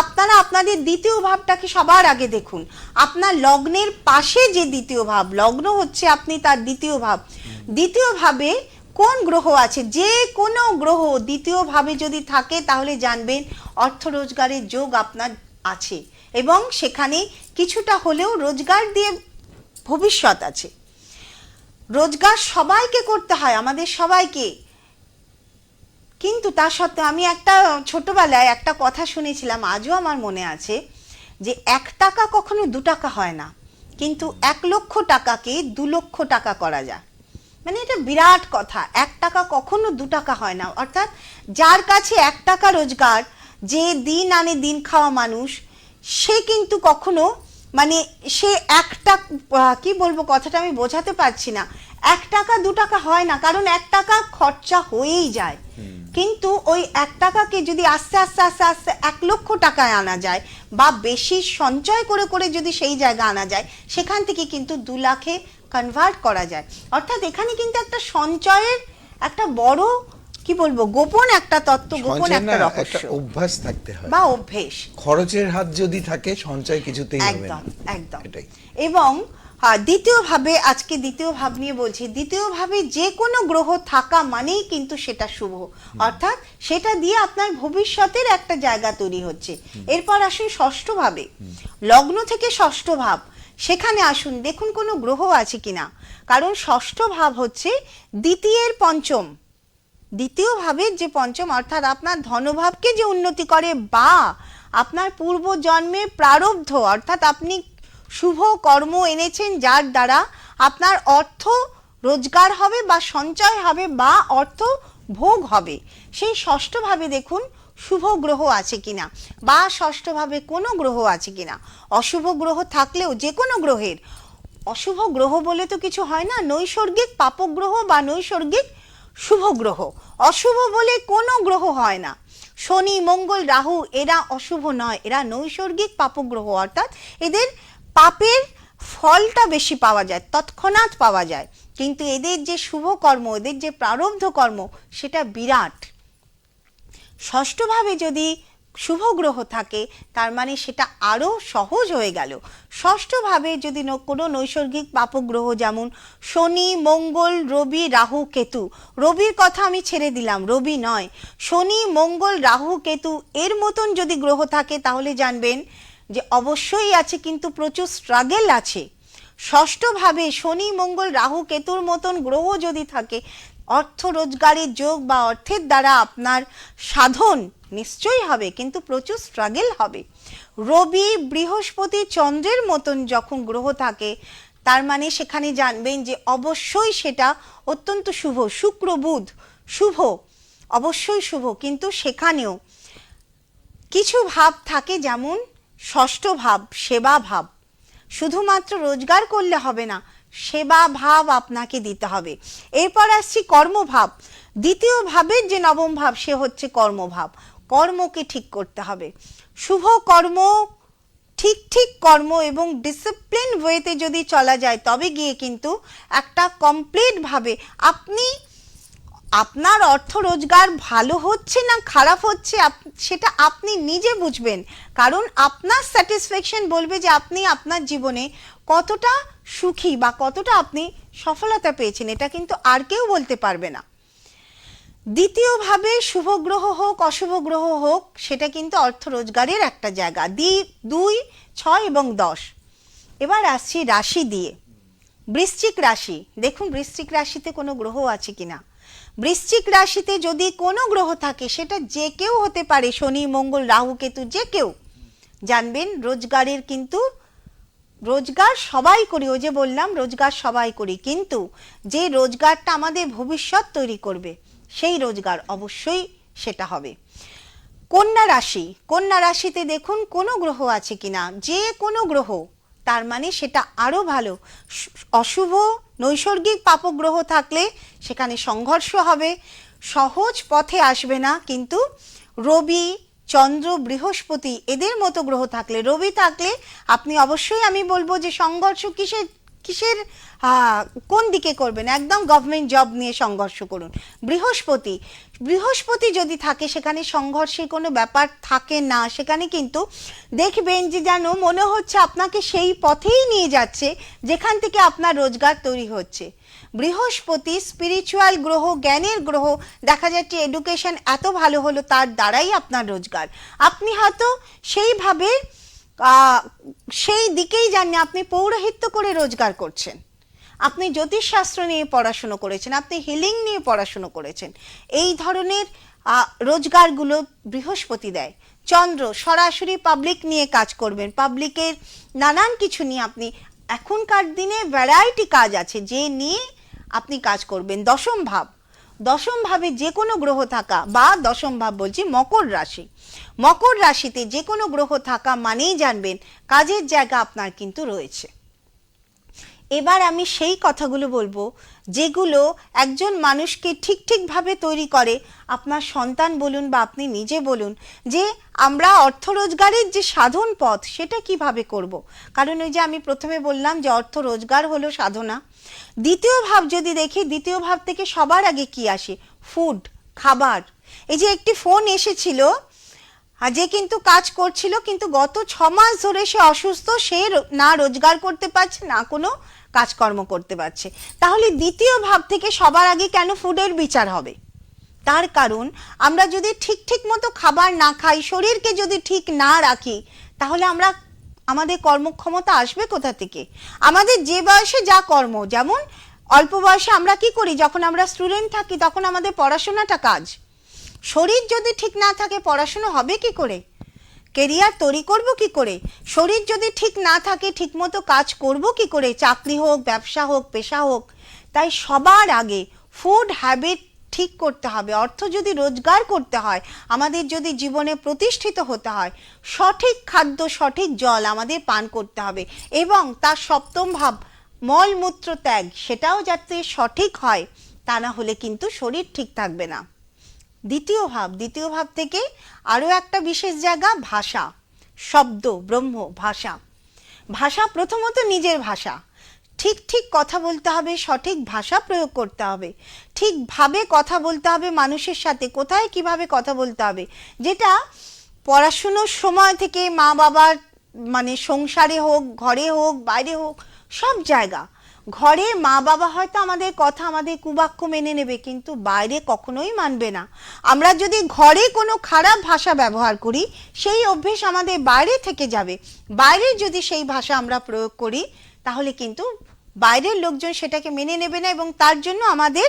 আপনারা আপনাদের দ্বিতীয় ভাবটাকে সবার আগে দেখুন। আপনার লগ্নের পাশে যে দ্বিতীয় ভাব, লগ্ন হচ্ছে আপনি তার দ্বিতীয় ভাব, দ্বিতীয় ভাবে কোন গ্রহ আছে, যে কোনো গ্রহ দ্বিতীয় ভাবে যদি থাকে তাহলে জানবেন অর্থ রোজগারের যোগ আপনার আছে, এবং সেখানে কিছুটা হলেও রোজগার দিয়ে ভবিষ্যৎ আছে। রোজগার সবাইকে করতে হয়, আমাদের সবাইকে, কিন্তু তা সত্ত্বেও আমি একটা ছোটবেলায় একটা কথা শুনেছিলাম, আজও আমার মনে আছে, যে 1 টাকা কখনো 2 টাকা হয় না, কিন্তু 1 লক্ষ টাকাকে 2 লক্ষ টাকা করা যায়। মানে এটা বিরাট কথা, 1 টাকা কখনো 2 টাকা হয় না। অর্থাৎ যার কাছে 1 টাকা রোজগার, যে দিন আনে দিন খাওয়া মানুষ, সে কিন্তু কখনো, মানে সে একটা, কি বলবো কথাটা আমি বোঝাতে পারছি না, 1 টাকা 2 টাকা হয় না, কারণ 1 টাকা খরচা হয়েই যায়। কিন্তু ওই 1 টাকাকে যদি আস্তে আস্তে আস্তে আস্তে 1 লক্ষ টাকায় আনা যায়, বা বেশি সঞ্চয় করে করে যদি সেই জায়গা আনা যায়, সেখান থেকে কিন্তু 2 লাখে কনভার্ট করা যায়। অর্থাৎ এখানে কিন্তু একটা সঞ্চয়ের একটা বড়, কি বলবো, গোপন একটা তত্ত্ব, গোপন একটা রহস্য, অভ্যাস থাকতে হয়, বা অভ্যেস। খরচের হাত যদি থাকে, সঞ্চয় কিছুতেই হবে না। একদম। এবং দ্বিতীয় ভাবে, আজকে দ্বিতীয় ভাব নিয়ে বলছি, দ্বিতীয় ভাবে যে কোনো গ্রহ থাকা মানেই কিন্তু সেটা শুভ, অর্থাৎ সেটা দিয়ে আপনার ভবিষ্যতের একটা জায়গা তৈরি হচ্ছে। এরপর আসুন ষষ্ঠ ভাবে, লগ্ন থেকে ষষ্ঠ ভাব, সেখানে আসুন, দেখুন কোনো গ্রহ আছে কিনা, কারণ ষষ্ঠ ভাব হচ্ছে দ্বিতীয়ের পঞ্চম, দ্বিতীয় ভাবের যে পঞ্চম, অর্থাৎ আপনার ধনভাবকে যে উন্নতি করে, বা আপনার পূর্ব জন্মে প্রারব্ধ, অর্থাৎ আপনি শুভ কর্ম এনেছেন যার দ্বারা আপনার অর্থ রোজগার হবে বা সঞ্চয় হবে বা অর্থ ভোগ হবে। সেই ষষ্ঠভাবে দেখুন শুভ গ্রহ আছে কিনা বা ষষ্ঠভাবে কোনো গ্রহ আছে কিনা। অশুভ গ্রহ থাকলেও যে কোনো গ্রহের, অশুভ গ্রহ বলে তো কিছু হয় না, নৈসর্গিক পাপগ্রহ বা নৈসর্গিক শুভ গ্রহ, অশুভ বলে কোনো গ্রহ হয় না। শনি, মঙ্গল, রাহু এরা অশুভ নয়, এরা নৈসর্গিক পাপগ্রহ, অর্থাৎ এদের পাপের ফলটা বেশি পাওয়া যায়, তৎক্ষণাৎ পাওয়া যায়, কিন্তু এদের যে শুভ কর্ম, এদের যে প্রারব্ধ কর্ম সেটা বিরাট। ষষ্ঠভাবে যদি শুভ গ্রহ থাকে তার মানে সেটা আরও সহজ হয়ে গেল। ষষ্ঠভাবে যদি কোনো নৈসর্গিক পাপগ্রহ যেমন শনি, মঙ্গল, রবি, রাহু, কেতু, রবির কথা আমি ছেড়ে দিলাম, রবি নয়, শনি, মঙ্গল, রাহু, কেতু এর মতন যদি গ্রহ থাকে তাহলে জানবেন যে অবশ্যই আছে, কিন্তু প্রচুর স্ট্রাগল আছে। ষষ্ঠভাবে শনি, মঙ্গল, রাহু, কেতুর মতন গ্রহ যদি থাকে, অর্থ রোজগারের যোগ বা অর্থের দ্বারা আপনার সাধন নিশ্চয়ই হবে, কিন্তু প্রচুর স্ট্রাগল হবে। রবি, বৃহস্পতি, চন্দ্রের মতন যখন গ্রহ থাকে তার মানে সেখানে জানবেন যে অবশ্যই সেটা অত্যন্ত শুভ। শুক্র, বুধ শুভ, অবশ্যই শুভ, কিন্তু সেখানেও কিছু ভাব থাকে, যেমন ষষ্ঠ ভাব সেবা ভাব। শুধুমাত্র রোজগার করলে হবে না, সেবা ভাব আপনাকে দিতে হবে। এরপর আসছি কর্মভাব। দ্বিতীয় ভাবের যে নবম ভাব সে হচ্ছে কর্মভাব। কর্মকে ঠিক করতে হবে। শুভ কর্ম, ঠিক কর্ম এবং ডিসিপ্লিন ওয়েতে যদি চলা যায় তবে গিয়ে কিন্তু একটা কমপ্লিট ভাবে আপনি আপনার অর্থ রোজগার ভালো হচ্ছে না খারাপ হচ্ছে সেটা আপনি নিজে বুঝবেন, কারণ আপনার স্যাটিসফ্যাকশন বলবে যে আপনি আপনার জীবনে কতটা সুখী বা কতটা আপনি সফলতা পেয়েছেন, এটা কিন্তু আর কেউ বলতে পারবে না। দ্বিতীয়ভাবে শুভ গ্রহ হোক অশুভ গ্রহ হোক সেটা কিন্তু অর্থ রোজগারের একটা জায়গা। 2, 6 এবং 10। এবার আসছি রাশি দিয়ে। বৃশ্চিক রাশি, দেখুন বৃশ্চিক রাশিতে কোনো গ্রহ আছে কিনা। বৃশ্চিক রাশিতে যদি কোনো গ্রহ থাকে সেটা যে কেউ হতে পারে, শনি, মঙ্গল, রাহু, কেতু, যে কেউ, জানবেন রোজগারের কিন্তু রোজগার সবাই করি, ওই যে বললাম রোজগার সবাই করি, কিন্তু যে রোজগারটা আমাদের ভবিষ্যৎ তৈরি করবে সেই রোজগার অবশ্যই সেটা হবে। কন্যা রাশি, কন্যা রাশিতে দেখুন কোনো গ্রহ আছে কিনা, যে কোনো গ্রহ, তার মানে সেটা আরো ভালো। অশুভ নৈসর্গিক পাপগ্রহ থাকলে সেখানে সংঘর্ষ হবে, সহজ পথে আসবে না, কিন্তু রবি, চন্দ্র, বৃহস্পতি এদের মতো গ্রহ থাকলে, রবি থাকলে আপনি অবশ্যই আমি বলবো যে সংঘর্ষ কিসের কোন দিকে করবেন, একদম গভর্নমেন্ট জব নিয়ে সংঘর্ষ করুন। বৃহস্পতি যদি থাকে সেখানে সংঘর্ষের কোনো ব্যাপার থাকে না, সেখানে কিন্তু দেখবেন যে যেন মনে হচ্ছে আপনাকে সেই পথেই নিয়ে যাচ্ছে যেখান থেকে আপনার রোজগার তৈরি হচ্ছে। বৃহস্পতি স্পিরিচুয়াল গ্রহ, জ্ঞানের গ্রহ, দেখা যাচ্ছে এডুকেশন এত ভালো হলো তার দ্বারাই আপনার রোজগার। আপনি হয়তো সেইভাবে সেই দিকেই জানেন, আপনি পৌরোহিত্য করে রোজগার করছেন, আপনি জ্যোতিষশাস্ত্র নিয়ে পড়াশুনো করেছেন, আপনি হিলিং নিয়ে পড়াশুনো করেছেন, এই ধরনের রোজগারগুলো বৃহস্পতি দেয়। চন্দ্র সরাসরি পাবলিক নিয়ে কাজ করবেন, পাবলিকের নানান কিছু নিয়ে আপনি, এখনকার দিনে ভ্যারাইটি কাজ আছে যে নিয়ে আপনি কাজ করবেন। দশম ভাব, দশম ভাবে যে কোনো গ্রহ থাকা, বা দশম ভাব বলছি মকর রাশি, মকর রাশিতে যে কোনো গ্রহ থাকা মানেই জানবেন কাজের জায়গা আপনার কিন্তু রয়েছে। এবার আমি সেই কথাগুলো বলবো যেগুলো একজন মানুষকে ঠিকভাবে তৈরি করে। আপনার সন্তান বলুন বা আপনি নিজে বলুন যে আমরা অর্থ রোজগারের যে সাধন পথ সেটা কিভাবে করব, কারণ ওই যে আমি প্রথমে বললাম যে অর্থ রোজগার হলো সাধনা। দ্বিতীয় ভাব যদি দেখি, দ্বিতীয় ভাব থেকে সবার আগে কি আসে, ফুড, খাবার। এই যে একটি ফোন এসেছিল যে কিন্তু কাজ করছিল, কিন্তু গত 6 মাস ধরে সে অসুস্থ, সে না রোজগার করতে পারছে না কোনো কাজকর্ম করতে পারছে। তাহলে দ্বিতীয় ভাব থেকে সবার আগে কেন ফুডের বিচার হবে? তার কারণ আমরা যদি ঠিক মতো খাবার না খাই, শরীরকে যদি ঠিক না রাখি, তাহলে আমাদের কর্মক্ষমতা আসবে কোথা থেকে? আমাদের যে বয়সে যা কর্ম, যেমন অল্প বয়সে আমরা কি করি, যখন আমরা স্টুডেন্ট থাকি তখন আমাদের পড়াশোনাটা কাজ। শরীর যদি ঠিক না থাকে পড়াশোনা হবে কি করে? কেরিয়ার তৈরি করব কি করে, শরীর যদি ঠিক না থাকে ঠিকমতো কাজ করব কি করে, চাকরি হোক, ব্যবসা হোক, পেশা হোক। তাই সবার আগে ফুড হ্যাবিট ঠিক করতে হবে। অর্থ যদি রোজগার করতে হয়, আমাদের যদি জীবনে প্রতিষ্ঠিত হতে হয়, সঠিক খাদ্য, সঠিক জল আমাদের পান করতে হবে এবং তার সপ্তম ভাব মলমূত্র ত্যাগ, সেটাও যাতে সঠিক হয়, তা না হলে কিন্তু শরীর ঠিক থাকবে না। দ্বিতীয় ভাব থেকে আরও একটা বিশেষ জায়গা ভাষা, শব্দ, ব্রহ্ম, ভাষা প্রথমত নিজের ভাষা, ঠিক কথা বলতে হবে, সঠিক ভাষা প্রয়োগ করতে হবে, ঠিকভাবে কথা বলতে হবে মানুষের সাথে, কোথায় কিভাবে কথা বলতে হবে, যেটা পড়াশুনোর সময় থেকে মা বাবার মানে সংসারে হোক, ঘরে হোক, বাইরে হোক, সব জায়গা। ঘরে মা বাবা হয়তো আমাদের কথা, আমাদের কুবাক্য মেনে নেবে, কিন্তু বাইরে কখনোই মানবে না। আমরা যদি ঘরে কোনো খারাপ ভাষা ব্যবহার করি, সেই অভ্যেস আমাদের বাইরে থেকে যাবে। বাইরে যদি সেই ভাষা আমরা প্রয়োগ করি, তাহলে কিন্তু বাইরের লোকজন সেটাকে মেনে নেবে না এবং তার জন্য আমাদের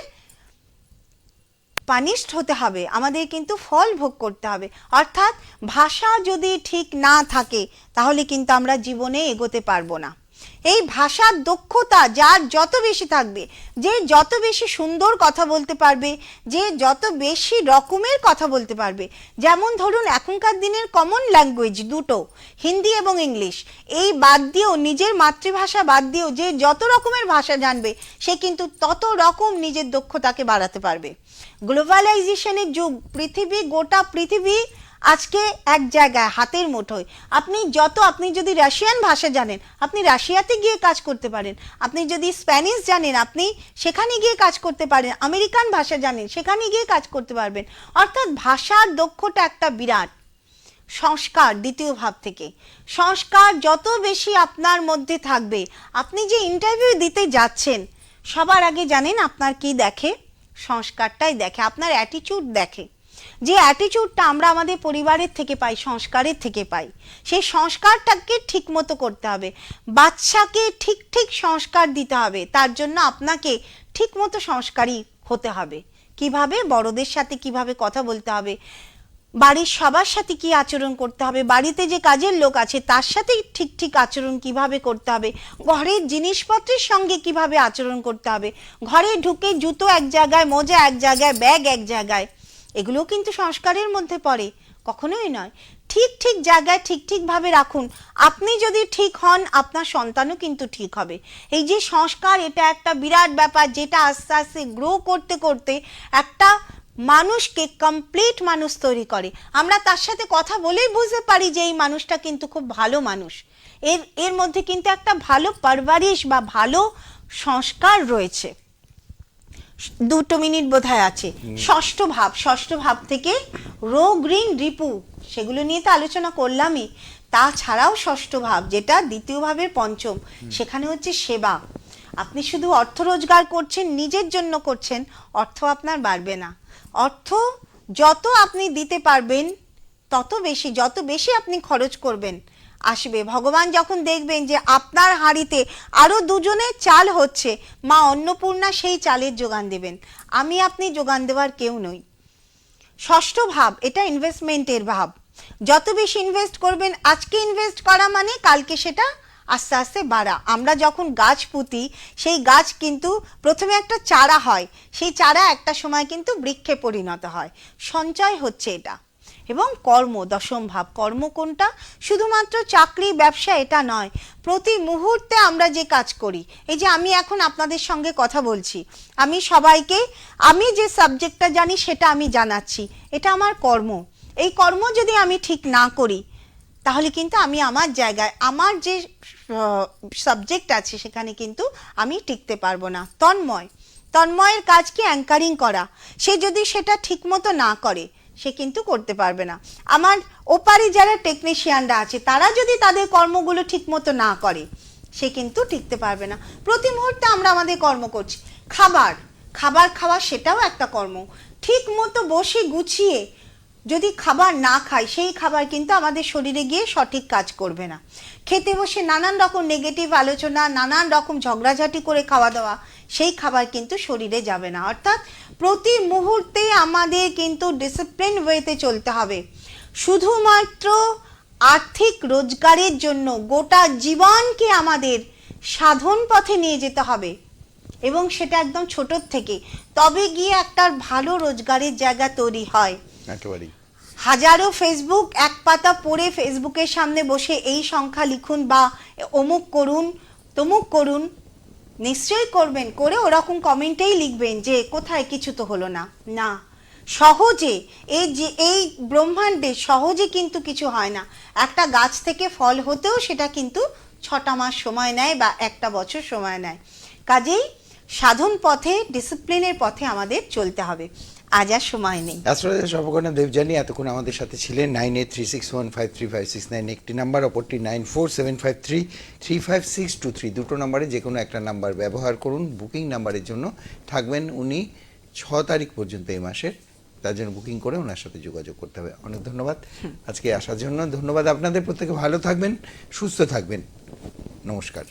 পানিশড হতে হবে, আমাদের কিন্তু ফল ভোগ করতে হবে। অর্থাৎ ভাষা যদি ঠিক না থাকে, তাহলে কিন্তু আমরা জীবনে এগোতে পারবো না। এই ভাষার দক্ষতা যার যত বেশি থাকবে, যে যত বেশি সুন্দর কথা বলতে পারবে, যে যত বেশি রকমের কথা বলতে পারবে, যেমন ধরুন এখনকার দিনের কমন ল্যাঙ্গুয়েজ দুটো, হিন্দি এবং ইংলিশ, এই বাদ দিয়েও, নিজের মাতৃভাষা বাদ দিয়েও যে যত রকমের ভাষা জানবে, সে কিন্তু তত রকম নিজের দক্ষতাকে বাড়াতে পারবে। গ্লোবালাইজেশনের যুগ, গোটা পৃথিবী আজকে এক জায়গায়, হাতের মুঠোয়। আপনি যদি রাশিয়ান ভাষা জানেন, আপনি রাশিয়াতে গিয়ে কাজ করতে পারেন। আপনি যদি স্প্যানিশ জানেন, আপনি সেখানে গিয়ে কাজ করতে পারেন। আমেরিকান ভাষা জানেন, সেখানে গিয়ে কাজ করতে পারবেন। অর্থাৎ ভাষার দক্ষতা একটা বিরাট। সংস্কার, দ্বিতীয় ভাব থেকে সংস্কার যত বেশি আপনার মধ্যে থাকবে, আপনি যে ইন্টারভিউ দিতে যাচ্ছেন, সবার আগে জানেন আপনার কি দেখে? সংস্কারটাই দেখে, আপনার অ্যাটিটিউড দেখে। যে অ্যাটিটিউডটা আমরা আমাদের পরিবারের থেকে পাই, সংস্কারের থেকে পাই, সেই সংস্কারটাকে ঠিক মতো করতে হবে। বাচ্চাকে ঠিক সংস্কার দিতে হবে, তার জন্য আপনাকে ঠিক মতো সংস্কারী হতে হবে। কিভাবে? বড়দের সাথে কিভাবে কথা বলতে হবে, বাড়ির সবার সাথে কি আচরণ করতে হবে, বাড়িতে যে কাজের লোক আছে তার সাথে ঠিক আচরণ কিভাবে করতে হবে, ঘরের জিনিসপত্রের সঙ্গে কিভাবে আচরণ করতে হবে, ঘরে ঢুকে জুতো এক জায়গায়, মোজা এক জায়গায়, ব্যাগ এক জায়গায়, এগুলো কিন্তু সংস্কারের মধ্যে পড়ে, কখনোই নয়। ঠিক জায়গায় ঠিকভাবে রাখুন। আপনি যদি ঠিক হন, আপনার সন্তানও কিন্তু ঠিক হবে। এই যে সংস্কার, এটা একটা বিরাট ব্যাপার, যেটা আস্তে আস্তে গ্রো করতে করতে একটা মানুষকে কমপ্লিট মানুষ তৈরি করে। আমরা তার সাথে কথা বলেই বুঝতে পারি যে এই মানুষটা কিন্তু খুব ভালো মানুষ, এর মধ্যে কিন্তু একটা ভালো পারভারিশ বা ভালো সংস্কার রয়েছে। 2 মিনিট বোধহয় আছে। ষষ্ঠ ভাব থেকে রোগ, ঋণ, রিপু, সেগুলো নিয়ে তো আলোচনা করলামই। তাছাড়াও ষষ্ঠ ভাব, যেটা দ্বিতীয় ভাবের পঞ্চম, সেখানে হচ্ছে সেবা। আপনি শুধু অর্থ রোজগার করছেন, নিজের জন্য করছেন, অর্থ আপনার বাড়বে না। অর্থ যত আপনি দিতে পারবেন, যত বেশি আপনি খরচ করবেন, আসবে। ভগবান যখন দেখবেন যে আপনার হাঁড়িতে আরো দুজনের চাল হচ্ছে, মা অন্নপূর্ণা সেই চালের যোগান দেবেন। আপনি যোগান দেওয়ার কেউ নই। ষষ্ঠ ভাব, এটা ইনভেস্টমেন্টের ভাব। যত বেশি ইনভেস্ট করবেন, আজকে ইনভেস্ট করা মানে কালকে সেটা আস্তে আস্তে বাড়া। আমরা যখন গাছ পুঁতি, সেই গাছ কিন্তু প্রথমে একটা চারা হয়, সেই চারা একটা সময় কিন্তু বৃক্ষে পরিণত হয়। সঞ্চয় হচ্ছে এটা। এবং কর্ম, দশম ভাব। কর্ম কোনটা? শুধুমাত্র চাকরি, ব্যবসা এটা নয়, প্রতি মুহূর্তে আমরা যে কাজ করি। এই যে আমি এখন আপনাদের সঙ্গে কথা বলছি, আমি সবাইকে আমি যে সাবজেক্টটা জানি সেটা আমি জানাচ্ছি, এটা আমার কর্ম। এই কর্ম যদি আমি ঠিক না করি, তাহলে কিন্তু আমি আমার জায়গায়, আমার যে সাবজেক্ট আছে সেখানে কিন্তু আমি টিকতে পারবো না। তন্ময়ের কাজ কি? অ্যাঙ্কারিং করা। সে যদি সেটা ঠিক মতো না করে, সে কিন্তু করতে পারবে না। আমার ওপারে যারা টেকনিশিয়ানরা আছে, তারা যদি তাদের কর্মগুলো ঠিক মতো না করে, সে কিন্তু টিকতে পারবে না। প্রতি মুহূর্তে আমরা আমাদের কর্ম করছি। খাবার খাওয়া, সেটাও একটা কর্ম। ঠিক মতো বসে গুছিয়ে যদি খাবার না খাই, সেই খাবার কিন্তু আমাদের শরীরে গিয়ে সঠিক কাজ করবে না। খেতে বসে নানান রকম নেগেটিভ আলোচনা, নানান রকম ঝগড়াঝাটি করে খাওয়া দাওয়া, সেই খাবার কিন্তু শরীরে যাবে না। অর্থাৎ প্রতি মুহূর্তে আমাদের কিন্তু ডিসিপ্লিন ওয়েতে চলতে হবে। শুধুমাত্র আর্থিক রোজগারের জন্য গোটা জীবনকে আমাদের সাধন পথে নিয়ে যেতে হবে, এবং সেটা একদম ছোটোর থেকে, তবে গিয়ে একটা ভালো রোজগারের জায়গা তৈরি হয়। একেবারেই। হাজারো ফেসবুক এক পাতা পড়ে ফেসবুকের সামনে বসে এই সংখ্যা লিখুন বা অমুক করুন তমুক করুন, নিশ্চয়ই করবেন, করে ওরকম কমেন্টেই লিখবেন যে কোথায় কিছু তো হলো না। না, সহজে এই ব্রহ্মাণ্ডে সহজে কিন্তু কিছু হয় না। একটা গাছ থেকে ফল হতেও সেটা কিন্তু 6টা মাস সময় নেয় বা 1টা বছর সময় নেয়। কাজেই সাধন পথে, ডিসিপ্লিনের পথে আমাদের চলতে হবে। আজ আর সময় নেই। অ্যাস্ট্রোলজার স্বর্পকন্যা দেবযানী এতক্ষণ আমাদের সাথে ছিলেন। 9836153569 একটি নাম্বার, অপরটি 9475335623, দুটো নাম্বারে যে কোনো একটা নাম্বার ব্যবহার করুন। বুকিং নাম্বারের জন্য থাকবেন উনি 6 তারিখ পর্যন্ত এই মাসের, তার জন্য বুকিং করে ওনার সাথে যোগাযোগ করতে হবে। অনেক ধন্যবাদ আজকে আসার জন্য। ধন্যবাদ আপনাদের, প্রত্যেকে ভালো থাকবেন, সুস্থ থাকবেন। নমস্কার।